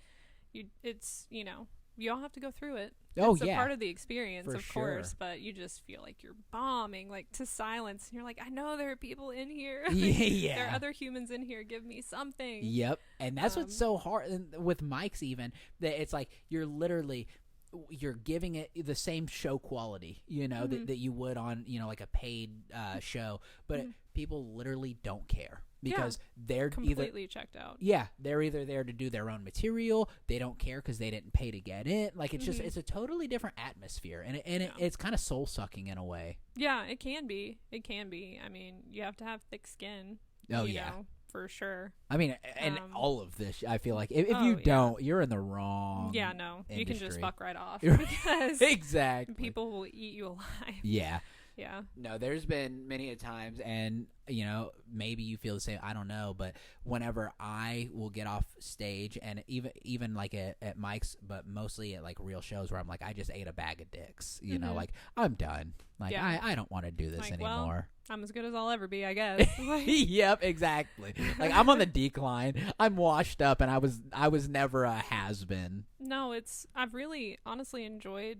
Speaker 2: it's, you know, you all have to go through it. It's a part of the experience, of course, but you just feel like you're bombing, like, to silence. And you're like, I know there are people in here. There are other humans in here. Give me something. Yep.
Speaker 1: And that's what's so hard with mics, even, that it's like you're giving it the same show quality, you know, that you would on, you know, like a paid show. But people literally don't care. Because they're
Speaker 2: completely checked out.
Speaker 1: Yeah, they're either there to do their own material. They don't care because they didn't pay to get in. Like, it's just, it's a totally different atmosphere, and it's kind of soul sucking in a way.
Speaker 2: Yeah, it can be. It can be. I mean, you have to have thick skin. Oh you know, for sure.
Speaker 1: I mean, and all of this, I feel like if you don't, you're in the wrong.
Speaker 2: Yeah, no, industry. You can just fuck right off
Speaker 1: because exactly
Speaker 2: people will eat you alive.
Speaker 1: Yeah.
Speaker 2: Yeah.
Speaker 1: No, there's been many a times, and, you know, maybe you feel the same, I don't know, but whenever I will get off stage, and even like at mics, but mostly at like real shows where I'm like, I just ate a bag of dicks, you know, like, I'm done. Like, I don't want to do this anymore. Well,
Speaker 2: I'm as good as I'll ever be, I guess.
Speaker 1: Yep, exactly. Like, I'm on the decline. I'm washed up, and I was never a has-been.
Speaker 2: No, I've really honestly enjoyed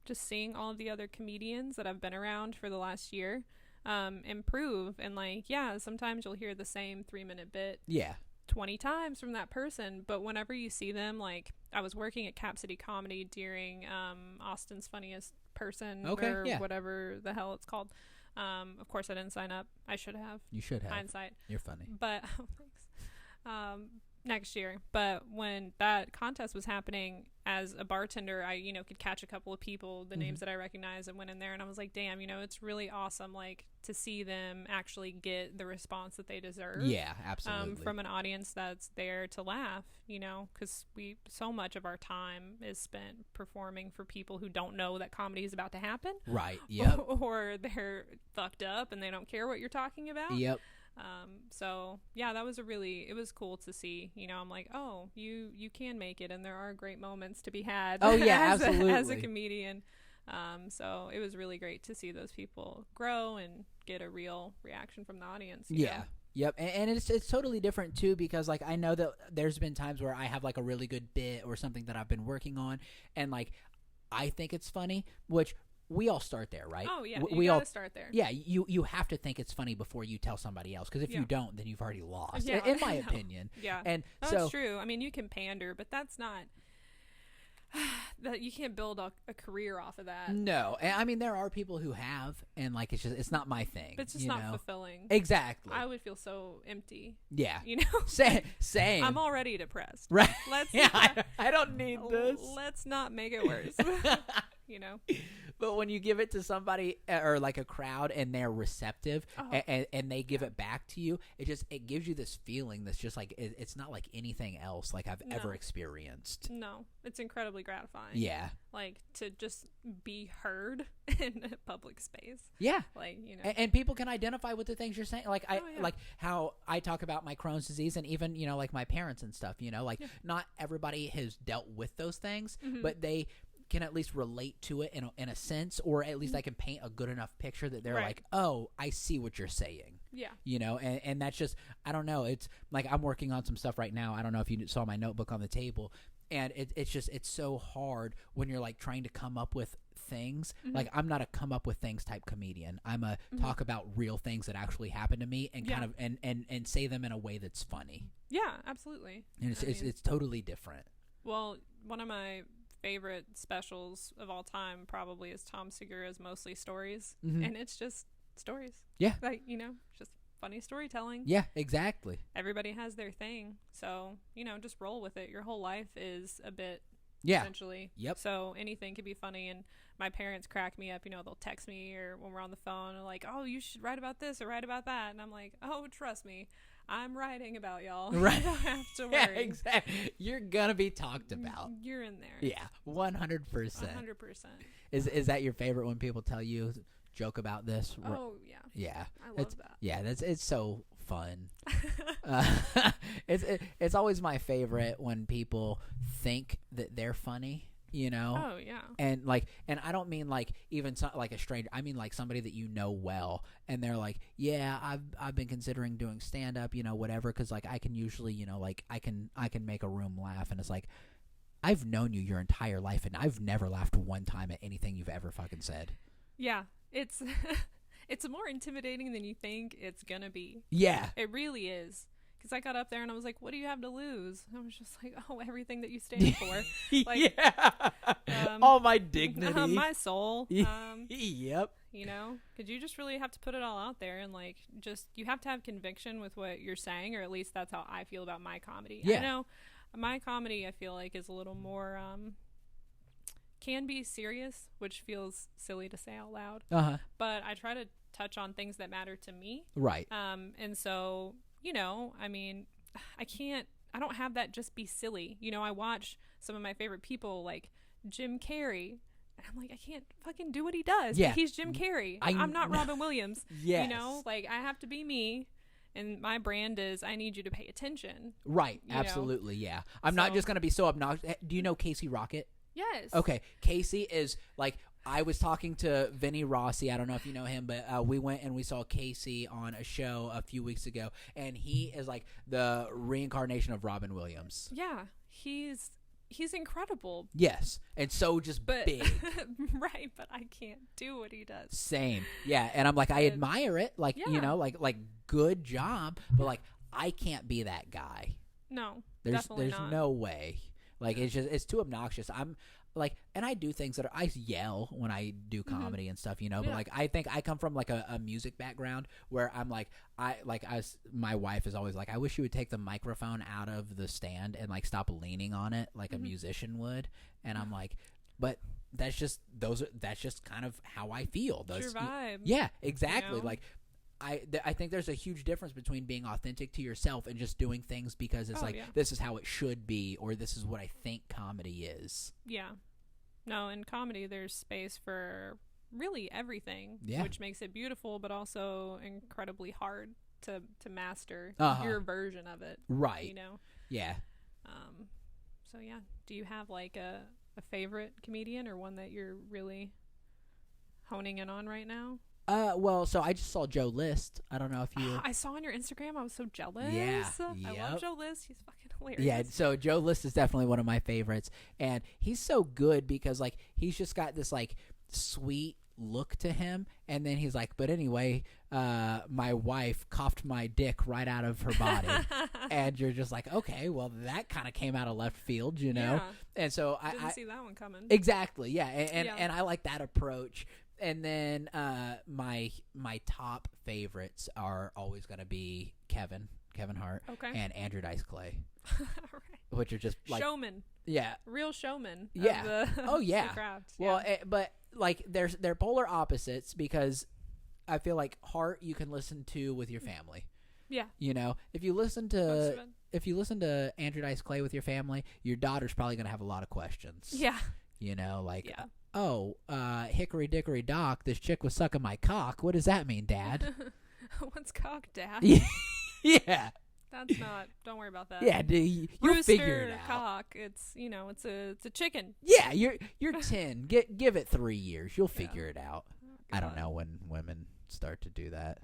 Speaker 2: just seeing all of the other comedians that I've been around for the last year improve. And like, sometimes you'll hear the same 3-minute bit 20 times from that person, but whenever you see them, like, I was working at Cap City Comedy during Austin's Funniest Person or whatever the hell it's called. Of course I didn't sign up. I should have.
Speaker 1: You should have.
Speaker 2: Hindsight.
Speaker 1: You're funny.
Speaker 2: But thanks. Next year. But when that contest was happening, as a bartender, I, you know, could catch a couple of people, the names that I recognized, and went in there, and I was like, damn, you know, it's really awesome, like, to see them actually get the response that they deserve.
Speaker 1: Yeah, absolutely.
Speaker 2: From an audience that's there to laugh, you know, because so much of our time is spent performing for people who don't know that comedy is about to happen.
Speaker 1: Right, yep.
Speaker 2: Or they're fucked up and they don't care what you're talking about.
Speaker 1: Yep.
Speaker 2: So yeah, that was it was cool to see, you know. I'm like, oh, you can make it, and there are great moments to be had.
Speaker 1: Oh yeah, absolutely.
Speaker 2: As a comedian. So it was really great to see those people grow and get a real reaction from the audience. You know?
Speaker 1: Yep. And it's totally different too, because like I know that there's been times where I have like a really good bit or something that I've been working on, and like I think it's funny, which we all start there, right?
Speaker 2: Oh yeah, we gotta start there.
Speaker 1: Yeah, you have to think it's funny before you tell somebody else, because if you don't, then you've already lost.
Speaker 2: Yeah,
Speaker 1: in my opinion.
Speaker 2: Yeah,
Speaker 1: and
Speaker 2: no,
Speaker 1: so
Speaker 2: it's true. I mean, you can pander, but that's not. That you can't build a career off of that.
Speaker 1: No, and I mean there are people who have, and like it's not my thing.
Speaker 2: But it's just not fulfilling.
Speaker 1: Exactly.
Speaker 2: I would feel so empty.
Speaker 1: Yeah.
Speaker 2: You know.
Speaker 1: Same.
Speaker 2: I'm already depressed.
Speaker 1: Right.
Speaker 2: I
Speaker 1: don't need this.
Speaker 2: Let's not make it worse. You know.
Speaker 1: But when you give it to somebody or like a crowd and they're receptive and they give it back to you, it gives you this feeling that's just like it's not like anything else like I've ever experienced.
Speaker 2: No, it's incredibly gratifying.
Speaker 1: Yeah,
Speaker 2: like to just be heard in a public space.
Speaker 1: Yeah,
Speaker 2: like you know,
Speaker 1: and people can identify with the things you're saying. Like like how I talk about my Crohn's disease, and even you know like my parents and stuff. You know, like not everybody has dealt with those things, but they can at least relate to it in a sense, or at least I can paint a good enough picture that they're like, oh, I see what you're saying.
Speaker 2: Yeah.
Speaker 1: You know, and that's just, I don't know. It's like I'm working on some stuff right now. I don't know if you saw my notebook on the table, and it's so hard when you're like trying to come up with things. Like I'm not a come up with things type comedian. I'm a talk about real things that actually happened to me and kind of and say them in a way that's funny.
Speaker 2: Yeah, absolutely.
Speaker 1: And it's totally different.
Speaker 2: Well, one of my favorite specials of all time probably is Tom Segura's Mostly Stories, and it's just stories.
Speaker 1: Yeah,
Speaker 2: like you know, just funny storytelling.
Speaker 1: Yeah, exactly.
Speaker 2: Everybody has their thing, so you know, just roll with it. Your whole life is a bit, essentially.
Speaker 1: Yep.
Speaker 2: So anything could be funny, and my parents crack me up. You know, they'll text me or when we're on the phone, and like, "Oh, you should write about this or write about that," and I'm like, "Oh, trust me, I'm writing about y'all.
Speaker 1: Right.
Speaker 2: You don't have to worry."
Speaker 1: Yeah, exactly. You're gonna be talked about.
Speaker 2: You're in there.
Speaker 1: Yeah, 100%.
Speaker 2: 100%.
Speaker 1: Is that your favorite when people tell you joke about this?
Speaker 2: Oh yeah.
Speaker 1: Yeah.
Speaker 2: I love that.
Speaker 1: Yeah, it's so fun. It's always my favorite when people think that they're funny. You know?
Speaker 2: Oh yeah.
Speaker 1: And I don't mean like even like a stranger. I mean like somebody that you know well, and they're like, yeah, I've been considering doing stand up, you know, whatever, because like I can usually, you know, like I can make a room laugh, and it's like I've known you your entire life, and I've never laughed one time at anything you've ever fucking said.
Speaker 2: Yeah, it's it's more intimidating than you think it's gonna be.
Speaker 1: Yeah,
Speaker 2: it really is. Because I got up there and I was like, what do you have to lose? I was just like, oh, everything that you stand for. Like,
Speaker 1: all my dignity.
Speaker 2: My soul.
Speaker 1: Yep.
Speaker 2: You know, because you just really have to put it all out there, and like just you have to have conviction with what you're saying, or at least that's how I feel about my comedy.
Speaker 1: Yeah.
Speaker 2: I know my comedy I feel like is a little more can be serious, which feels silly to say out loud. But I try to touch on things that matter to me.
Speaker 1: Right.
Speaker 2: And so, you know, I mean, I don't have that just be silly. You know, I watch some of my favorite people like Jim Carrey, and I'm like, I can't fucking do what he does.
Speaker 1: Yeah.
Speaker 2: He's Jim Carrey. I'm not Robin Williams.
Speaker 1: Yes.
Speaker 2: You know, like I have to be me. And my brand is, I need you to pay attention.
Speaker 1: Right. Absolutely. Yeah. I'm not just going to be so obnoxious. Do you know Casey Rocket?
Speaker 2: Yes.
Speaker 1: Okay. Casey is like, I was talking to Vinny Rossi. I don't know if you know him, but we went and we saw Casey on a show a few weeks ago, and he is like the reincarnation of Robin Williams.
Speaker 2: Yeah. He's incredible.
Speaker 1: Yes. And so just big.
Speaker 2: Right, but I can't do what he does.
Speaker 1: Same. Yeah, and I'm like, I admire it. Like, you know, like good job, but like I can't be that guy.
Speaker 2: No.
Speaker 1: There's no way. Like it's too obnoxious. I'm like, and I do things that I yell when I do comedy and stuff, you know, but like I think I come from like a music background where I'm like my wife is always like, I wish you would take the microphone out of the stand and like stop leaning on it like a musician would. And I'm like, but that's just kind of how I feel.
Speaker 2: It's your vibe.
Speaker 1: Yeah, exactly.
Speaker 2: You know?
Speaker 1: Like I think there's a huge difference between being authentic to yourself and just doing things because it's this is how it should be, or this is what I think comedy is.
Speaker 2: Yeah. No, in comedy there's space for really everything, which makes it beautiful but also incredibly hard to master
Speaker 1: Uh-huh.
Speaker 2: your version of it.
Speaker 1: Right.
Speaker 2: You know?
Speaker 1: Yeah.
Speaker 2: So yeah. Do you have like a favorite comedian or one that you're really honing in on right now?
Speaker 1: Well, so I just saw Joe List. I don't know if you...
Speaker 2: I saw on your Instagram. I was so jealous.
Speaker 1: Yeah.
Speaker 2: I love Joe List. He's fucking hilarious.
Speaker 1: Yeah, so Joe List is definitely one of my favorites. And he's so good because, like, he's just got this, like, sweet look to him. And then he's like, but anyway, my wife coughed my dick right out of her body. And you're just like, okay, well, that kind of came out of left field, you know?
Speaker 2: Yeah.
Speaker 1: And so
Speaker 2: I didn't see that one coming.
Speaker 1: Exactly, yeah. And I like that approach. And then my top favorites are always going to be Kevin Hart, and Andrew Dice Clay,
Speaker 2: right.
Speaker 1: which are just like
Speaker 2: showmen.
Speaker 1: Yeah,
Speaker 2: real showmen.
Speaker 1: Yeah.
Speaker 2: Of the,
Speaker 1: oh yeah.
Speaker 2: The craft.
Speaker 1: Well, but like they're polar opposites because I feel like Hart you can listen to with your family.
Speaker 2: Yeah.
Speaker 1: You know, if you listen to Andrew Dice Clay with your family, your daughter's probably going to have a lot of questions.
Speaker 2: Yeah.
Speaker 1: You know, like. Yeah. Oh, hickory dickory dock, this chick was sucking my cock. What does that mean, Dad?
Speaker 2: What's cock, Dad?
Speaker 1: Yeah.
Speaker 2: That's not, don't worry about that.
Speaker 1: Yeah, you'll figure it out.
Speaker 2: Cock, it's, you know, it's a chicken.
Speaker 1: Yeah, you're 10. Give it 3 years. You'll figure it out.
Speaker 2: Oh,
Speaker 1: I don't know when women start to do that.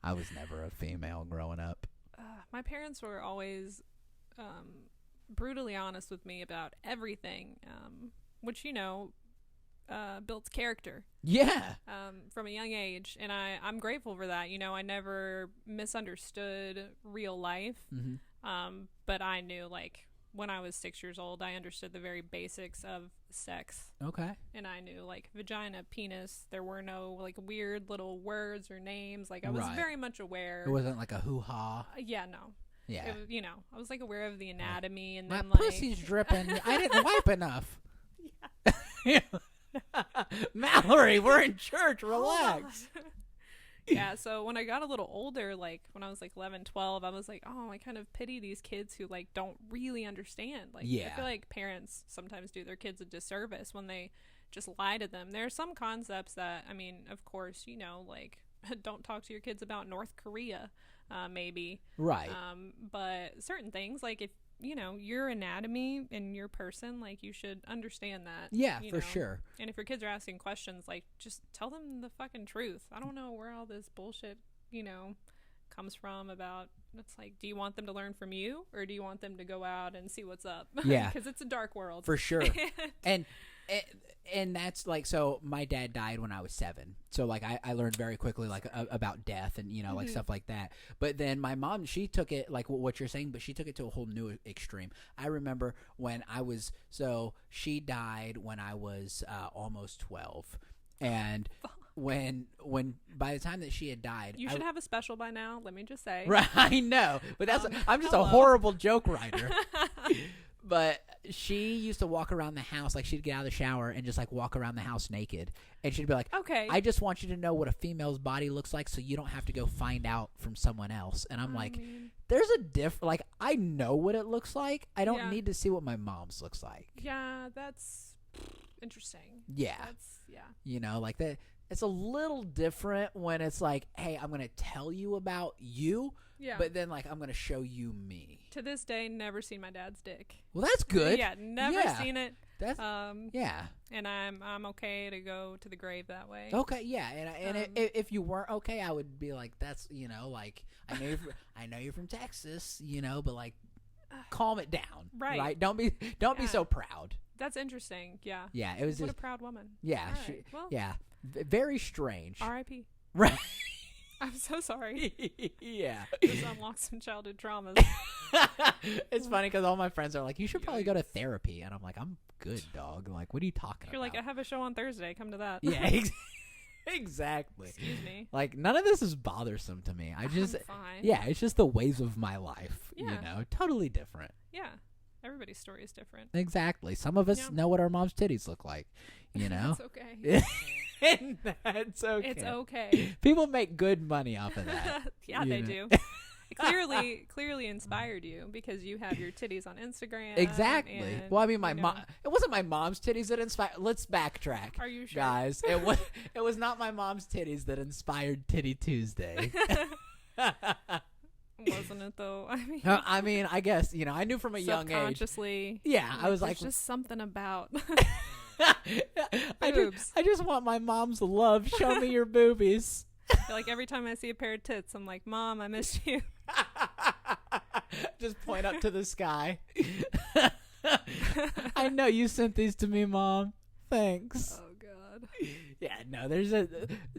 Speaker 1: I was never a female growing up.
Speaker 2: My parents were always brutally honest with me about everything. Which, you know, builds character.
Speaker 1: Yeah.
Speaker 2: From a young age. And I'm grateful for that. You know, I never misunderstood real life.
Speaker 1: Mm-hmm.
Speaker 2: But I knew, like, when I was 6 years old, I understood the very basics of sex.
Speaker 1: Okay.
Speaker 2: And I knew, like, vagina, penis. There were no, like, weird little words or names. Like, I was very much aware.
Speaker 1: It wasn't like a hoo-ha.
Speaker 2: Yeah, no.
Speaker 1: Yeah.
Speaker 2: It was, you know, I was, like, aware of the anatomy. And
Speaker 1: my
Speaker 2: then, like,
Speaker 1: pussy's dripping. I didn't wipe enough. Yeah. Mallory, we're in church. Relax.
Speaker 2: Yeah, so when I got a little older, like when I was like 11, 12, I was like, oh, I kind of pity these kids who like don't really understand. Like, I feel like parents sometimes do their kids a disservice when they just lie to them. There are some concepts that, I mean, of course, you know, like don't talk to your kids about North Korea, maybe.
Speaker 1: Right.
Speaker 2: But certain things, like if, you know, your anatomy and your person, like you should understand that.
Speaker 1: Yeah, for sure.
Speaker 2: And if your kids are asking questions, like just tell them the fucking truth. I don't know where all this bullshit, you know, comes from about, it's like, do you want them to learn from you or do you want them to go out and see what's up?
Speaker 1: Yeah.
Speaker 2: Because it's a dark world.
Speaker 1: For sure. And that's like, so my dad died when I was 7. So like I learned very quickly like about death and, you know, like stuff like that. But then my mom, she took it like what you're saying, but she took it to a whole new extreme. I remember when she died when I was almost 12. And when by the time that she had died,
Speaker 2: you should have a special by now, let me just say.
Speaker 1: Right, I know. But that's I'm just a horrible joke writer. But she used to walk around the house, like she'd get out of the shower and just like walk around the house naked. And she'd be like, okay, I just want you to know what a female's body looks like so you don't have to go find out from someone else. And I'm like, there's a like, I know what it looks like. I don't need to see what my mom's looks like.
Speaker 2: Yeah, that's interesting.
Speaker 1: Yeah. You know, like that. It's a little different when it's like, hey, I'm going to tell you about you. Yeah. But then, like, I'm going to show you me.
Speaker 2: To this day, never seen my dad's dick.
Speaker 1: Well, that's good.
Speaker 2: Yeah, never seen it.
Speaker 1: That's yeah.
Speaker 2: And I'm okay to go to the grave that way.
Speaker 1: Okay, yeah. And if you weren't okay, I would be like, that's, you know, like, I know you're from Texas, you know, but like, calm it down. Right. Don't be so proud.
Speaker 2: That's interesting. Yeah.
Speaker 1: Yeah. It was
Speaker 2: what a proud woman.
Speaker 1: Yeah.
Speaker 2: Right. Well,
Speaker 1: yeah. Very strange.
Speaker 2: R.I.P.
Speaker 1: Right.
Speaker 2: I'm so sorry.
Speaker 1: Yeah.
Speaker 2: Just unlocked some childhood traumas.
Speaker 1: It's funny because all my friends are like, you should probably go to therapy. And I'm like, I'm good, dog. Like, what are you talking about?
Speaker 2: You're like, I have a show on Thursday. Come to that.
Speaker 1: Yeah, exactly.
Speaker 2: Excuse me.
Speaker 1: Like, none of this is bothersome to me. I'm fine. Yeah, it's just the ways of my life. Yeah. You know, totally different.
Speaker 2: Yeah. Everybody's story is different.
Speaker 1: Exactly. Some of us know what our mom's titties look like, you know?
Speaker 2: That's okay.
Speaker 1: And that's okay.
Speaker 2: It's okay.
Speaker 1: People make good money off of that.
Speaker 2: Yeah, they do. It clearly inspired you because you have your titties on Instagram.
Speaker 1: Exactly.
Speaker 2: And,
Speaker 1: well, I mean, it wasn't my mom's titties that inspired. Let's backtrack.
Speaker 2: Are you sure?
Speaker 1: Guys, it was not my mom's titties that inspired Titty Tuesday.
Speaker 2: Wasn't it though?
Speaker 1: I mean, I guess, I knew from a young age.
Speaker 2: Subconsciously.
Speaker 1: Yeah, I was like,
Speaker 2: there's just something about
Speaker 1: I just want my mom's love. Show me your boobies.
Speaker 2: Like every time I see a pair of tits, I'm like, Mom, I missed you.
Speaker 1: Just point up to the sky. I know you sent these to me, Mom. Thanks.
Speaker 2: Oh God.
Speaker 1: Yeah, no, there's a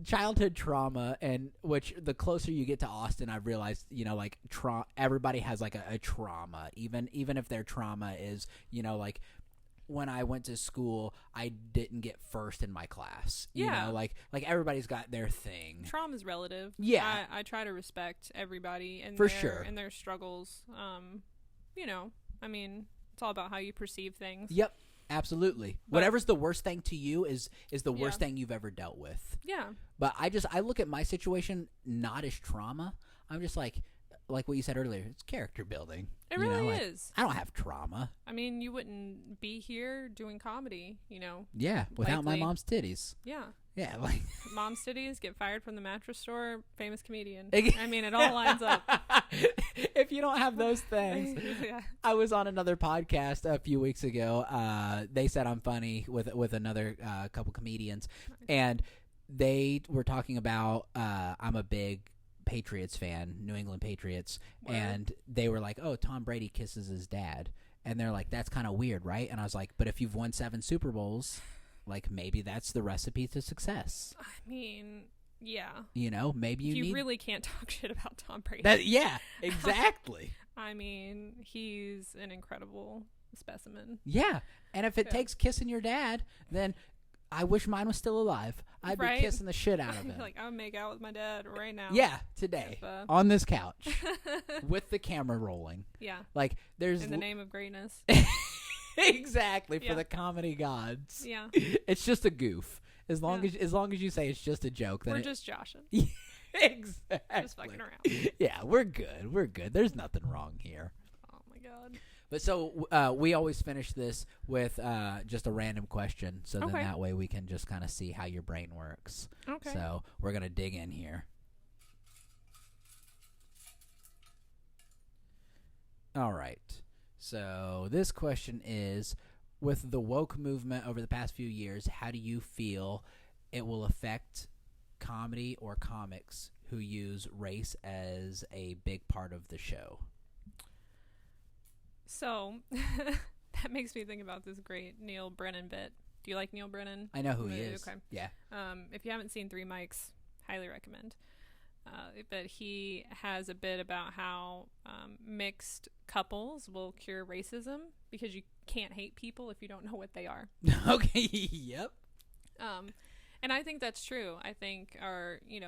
Speaker 1: childhood trauma, and which the closer you get to Austin, I've realized, like everybody has like a trauma, even if their trauma is, like when I went to school, I didn't get first in my class. You know, like everybody's got their thing.
Speaker 2: Trauma's relative.
Speaker 1: Yeah,
Speaker 2: I try to respect everybody and and their struggles. I mean, it's all about how you perceive things.
Speaker 1: Yep. Absolutely. But whatever's the worst thing to you is the worst thing you've ever dealt with.
Speaker 2: Yeah.
Speaker 1: But I look at my situation not as trauma. I'm just like what you said earlier, it's character building.
Speaker 2: It really is.
Speaker 1: I don't have trauma.
Speaker 2: I mean, you wouldn't be here doing comedy,
Speaker 1: Yeah, without my mom's titties.
Speaker 2: Yeah.
Speaker 1: Yeah, like
Speaker 2: mom's titties, get fired from the mattress store, famous comedian. I mean, it all lines up.
Speaker 1: If you don't have those things. Yeah. I was on another podcast a few weeks ago. They said I'm funny with another couple comedians, and they were talking about I'm a big Patriots fan, New England Patriots, and they were like, "Oh, Tom Brady kisses his dad," and they're like, "That's kind of weird, right?" And I was like, "But if you've won 7 Super Bowls, like maybe that's the recipe to success."
Speaker 2: I mean, yeah.
Speaker 1: Maybe
Speaker 2: you really can't talk shit about Tom Brady.
Speaker 1: Yeah, exactly.
Speaker 2: I mean, he's an incredible specimen.
Speaker 1: Yeah, and if it takes kissing your dad, then I wish mine was still alive. I'd be kissing the shit out of him.
Speaker 2: Like, I would make out with my dad right now.
Speaker 1: Yeah, today. On this couch. With the camera rolling.
Speaker 2: Yeah.
Speaker 1: Like, there's...
Speaker 2: In the name of greatness.
Speaker 1: Exactly, for the comedy gods.
Speaker 2: Yeah.
Speaker 1: It's just a goof. As long as you say it's just a joke. Then
Speaker 2: we're just joshing.
Speaker 1: Exactly.
Speaker 2: Just fucking around.
Speaker 1: Yeah, we're good. We're good. There's nothing wrong here.
Speaker 2: Oh, my God.
Speaker 1: But so we always finish this with just a random question, so then that way we can just kind of see how your brain works.
Speaker 2: Okay.
Speaker 1: So we're going to dig in here. All right. So this question is, with the woke movement over the past few years, how do you feel it will affect comedy or comics who use race as a big part of the show?
Speaker 2: So, that makes me think about this great Neil Brennan bit. Do you like Neil Brennan?
Speaker 1: I know who he is.
Speaker 2: Okay.
Speaker 1: Yeah.
Speaker 2: If you haven't seen Three Mics, highly recommend. But he has a bit about how mixed couples will cure racism because you can't hate people if you don't know what they are.
Speaker 1: Okay. Yep.
Speaker 2: And I think that's true. I think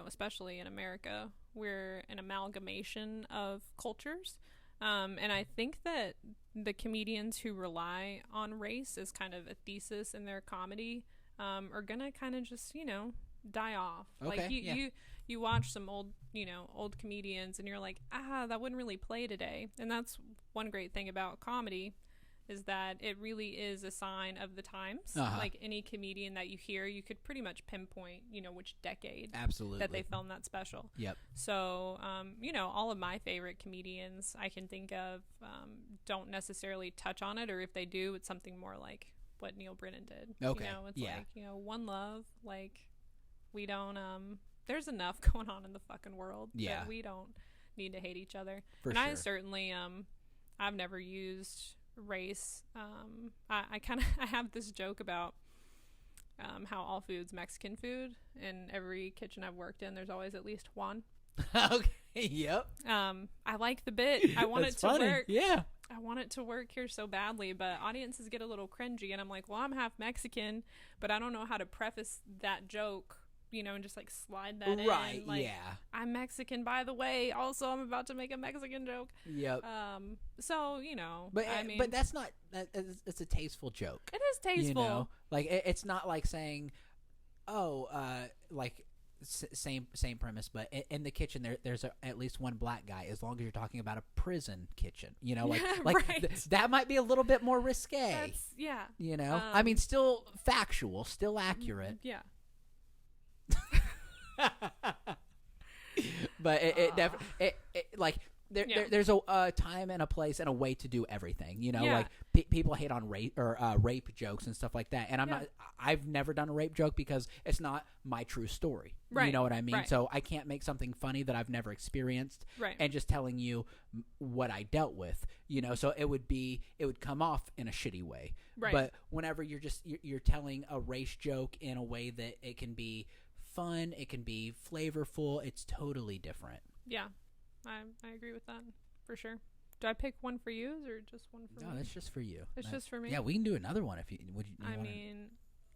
Speaker 2: especially in America, we're an amalgamation of cultures. And I think that the comedians who rely on race as kind of a thesis in their comedy are gonna kind of just die off.
Speaker 1: Okay,
Speaker 2: like you watch some old comedians and you're like, that wouldn't really play today. And that's one great thing about comedy, is that it really is a sign of the times. Like any comedian that you hear, you could pretty much pinpoint, which decade that they filmed that special.
Speaker 1: Yep.
Speaker 2: So, all of my favorite comedians I can think of don't necessarily touch on it, or if they do, it's something more like what Neil Brennan did.
Speaker 1: Okay.
Speaker 2: It's like, one love, like we don't, there's enough going on in the fucking world that we don't need to hate each other.
Speaker 1: For
Speaker 2: and
Speaker 1: sure.
Speaker 2: I certainly, I've never used race. I have this joke about how all food's Mexican food. In every kitchen I've worked in, there's always at least one.
Speaker 1: Okay. Yep.
Speaker 2: I like the bit. I want it to work.
Speaker 1: Yeah.
Speaker 2: I want it to work here so badly, but audiences get a little cringy, and I'm like, well, I'm half Mexican, but I don't know how to preface that joke, and just like slide that in.
Speaker 1: Right.
Speaker 2: Like,
Speaker 1: Yeah.
Speaker 2: I'm Mexican, by the way. Also, I'm about to make a Mexican joke.
Speaker 1: Yep.
Speaker 2: So
Speaker 1: but
Speaker 2: I mean,
Speaker 1: but that's not. It's a tasteful joke.
Speaker 2: It is tasteful.
Speaker 1: Like it's not like saying, like same premise, but in the kitchen there's at least one black guy. As long as you're talking about a prison kitchen, like
Speaker 2: right.
Speaker 1: That might be a little bit more risque.
Speaker 2: Yeah.
Speaker 1: I mean, still factual, still accurate.
Speaker 2: Yeah.
Speaker 1: But it definitely like. There's a time and a place and a way to do everything, you know. Like people hate on rape jokes and stuff like that, and I've never done a rape joke because it's not my true story. You know what I mean? Right. So I can't make something funny that I've never experienced, and just telling you what I dealt with, you know. So it would come off in a shitty way. Right. But whenever you're telling a race joke in a way that it can be fun, it can be flavorful, it's totally different.
Speaker 2: Yeah. I agree with that for sure. Do I pick one for you or just one for me?
Speaker 1: No, that's just for you.
Speaker 2: It's just for me?
Speaker 1: Yeah, we can do another one if you would.
Speaker 2: I mean,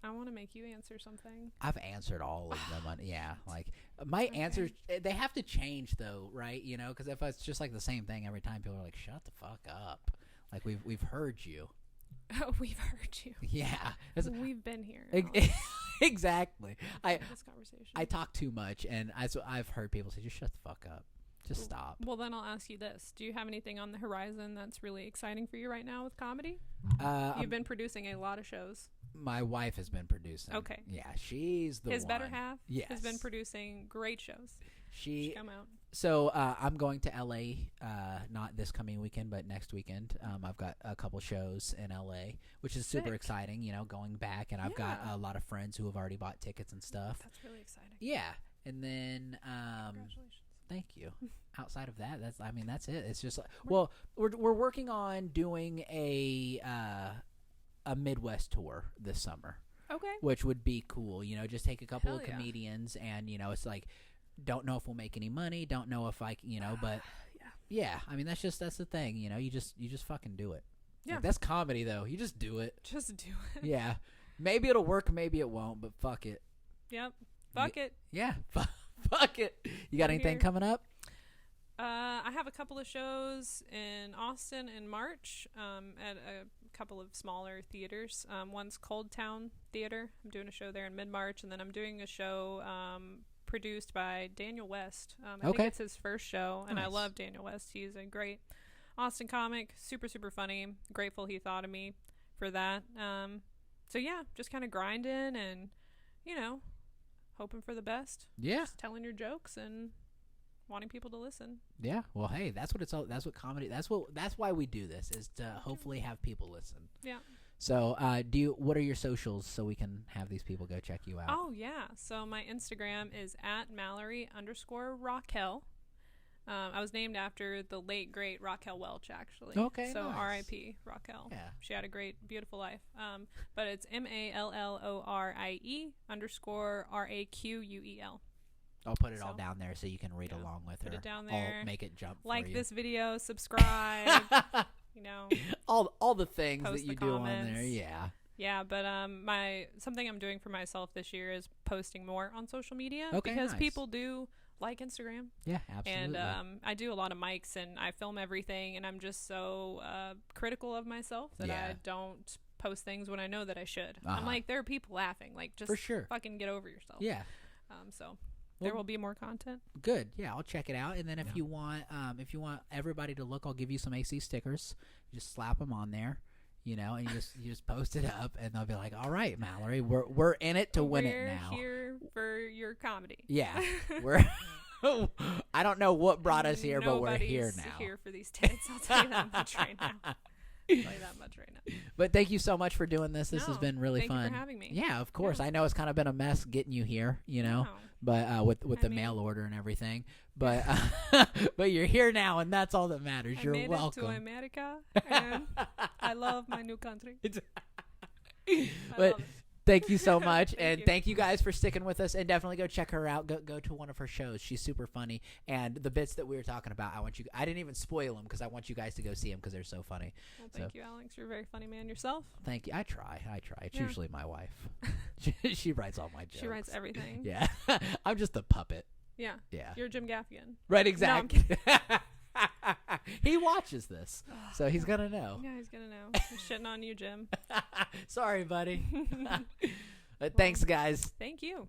Speaker 2: I want to make you answer something.
Speaker 1: I've answered all of them. Yeah, like my answers, they have to change though, right? You know, because if it's just like the same thing every time, people are like, "Shut the fuck up!" Like we've heard you.
Speaker 2: Oh, we've heard you.
Speaker 1: Yeah,
Speaker 2: we've been here.
Speaker 1: Exactly.
Speaker 2: This conversation.
Speaker 1: I talk too much, and I've heard people say, "Just shut the fuck up." Just stop.
Speaker 2: Well, then I'll ask you this. Do you have anything on the horizon that's really exciting for you right now with comedy? You've been producing a lot of shows.
Speaker 1: My wife has been producing.
Speaker 2: Okay.
Speaker 1: Yeah, she's the
Speaker 2: His
Speaker 1: one.
Speaker 2: better half
Speaker 1: has
Speaker 2: been producing great shows. She come out.
Speaker 1: So I'm going to LA, not this coming weekend, but next weekend. I've got a couple shows in LA, which is super exciting, you know, going back. And I've got a lot of friends who have already bought tickets and stuff.
Speaker 2: That's really exciting.
Speaker 1: Yeah. And then
Speaker 2: congratulations.
Speaker 1: Thank you. Outside of that, that's it. It's just like, well, we're working on doing a Midwest tour this summer. Okay. Which would be cool, you know, just take a couple of comedians and, you know, it's like, don't know if we'll make any money, don't know if you know, but I mean, that's the thing, you know, you just fucking do it. Yeah. Like, that's comedy though. You just do it.
Speaker 2: Just do it.
Speaker 1: Yeah. Maybe it'll work, maybe it won't, but fuck it.
Speaker 2: Yep. Fuck it.
Speaker 1: Yeah. Fuck it. You got anything coming up?
Speaker 2: I have a couple of shows in Austin in March at a couple of smaller theaters. One's Cold Town Theater. I'm doing a show there in mid-March, and then I'm doing a show produced by Daniel West. I think it's his first show, and I love Daniel West. He's a great Austin comic, super, super funny. Grateful he thought of me for that. So, yeah, just kind of grinding and, you know, hoping for the best. Yeah. Just telling your jokes and wanting people to listen. Yeah. Well, hey, that's what it's all. That's what comedy. That's why we do this, is to hopefully have people listen. Yeah. So, what are your socials so we can have these people go check you out? Oh yeah. So my Instagram is @Mallorie_Raquel. I was named after the late great Raquel Welch, actually. Okay. So nice. R.I.P. Raquel. Yeah. She had a great, beautiful life. But it's MALLORIE_RAQUEL. I'll put it all down there so you can read along with her. Put it down there. I'll make it jump for you. Like this video, subscribe. You know, all the things that you do on there. Yeah. Yeah, but something I'm doing for myself this year is posting more on social media. Okay, because people do like Instagram. Yeah, absolutely. And I do a lot of mics and I film everything, and I'm just so critical of myself that I don't post things when I know that I should. I'm like, there are people laughing. Like, just fucking get over yourself. Yeah. So there will be more content. Good. Yeah, I'll check it out. And then if you want everybody to look, I'll give you some AC stickers. You just slap them on there, you know, and you just post it up, and they'll be like, "All right, Mallorie, we're in it to win it now. We're here for your comedy." Yeah, we're. I don't know what brought us here, but we're here now. Here for these tits. I'll tell you that much right now. But thank you so much for doing this. This has been really fun. Thank you for having me. Yeah, of course. Yeah. I know it's kind of been a mess getting you here, you know, but with the mail order and everything. But but you're here now, and that's all that matters. You're welcome. I made it to America, and I love my new country. But thank you so much, and thank you guys for sticking with us. And definitely go check her out. Go to one of her shows. She's super funny, and the bits that we were talking about, I didn't even spoil them because I want you guys to go see them because they're so funny. Well, thank you, Alex. You're a very funny man yourself. Thank you. I try. It's usually my wife. She writes all my jokes. She writes everything. Yeah, I'm just a puppet. Yeah. You're Jim Gaffigan. Right. Exactly. No, he watches this, so he's gonna know. Yeah, he's gonna know. I'm shitting on you, Jim. Sorry, buddy. Thanks, guys. Thank you.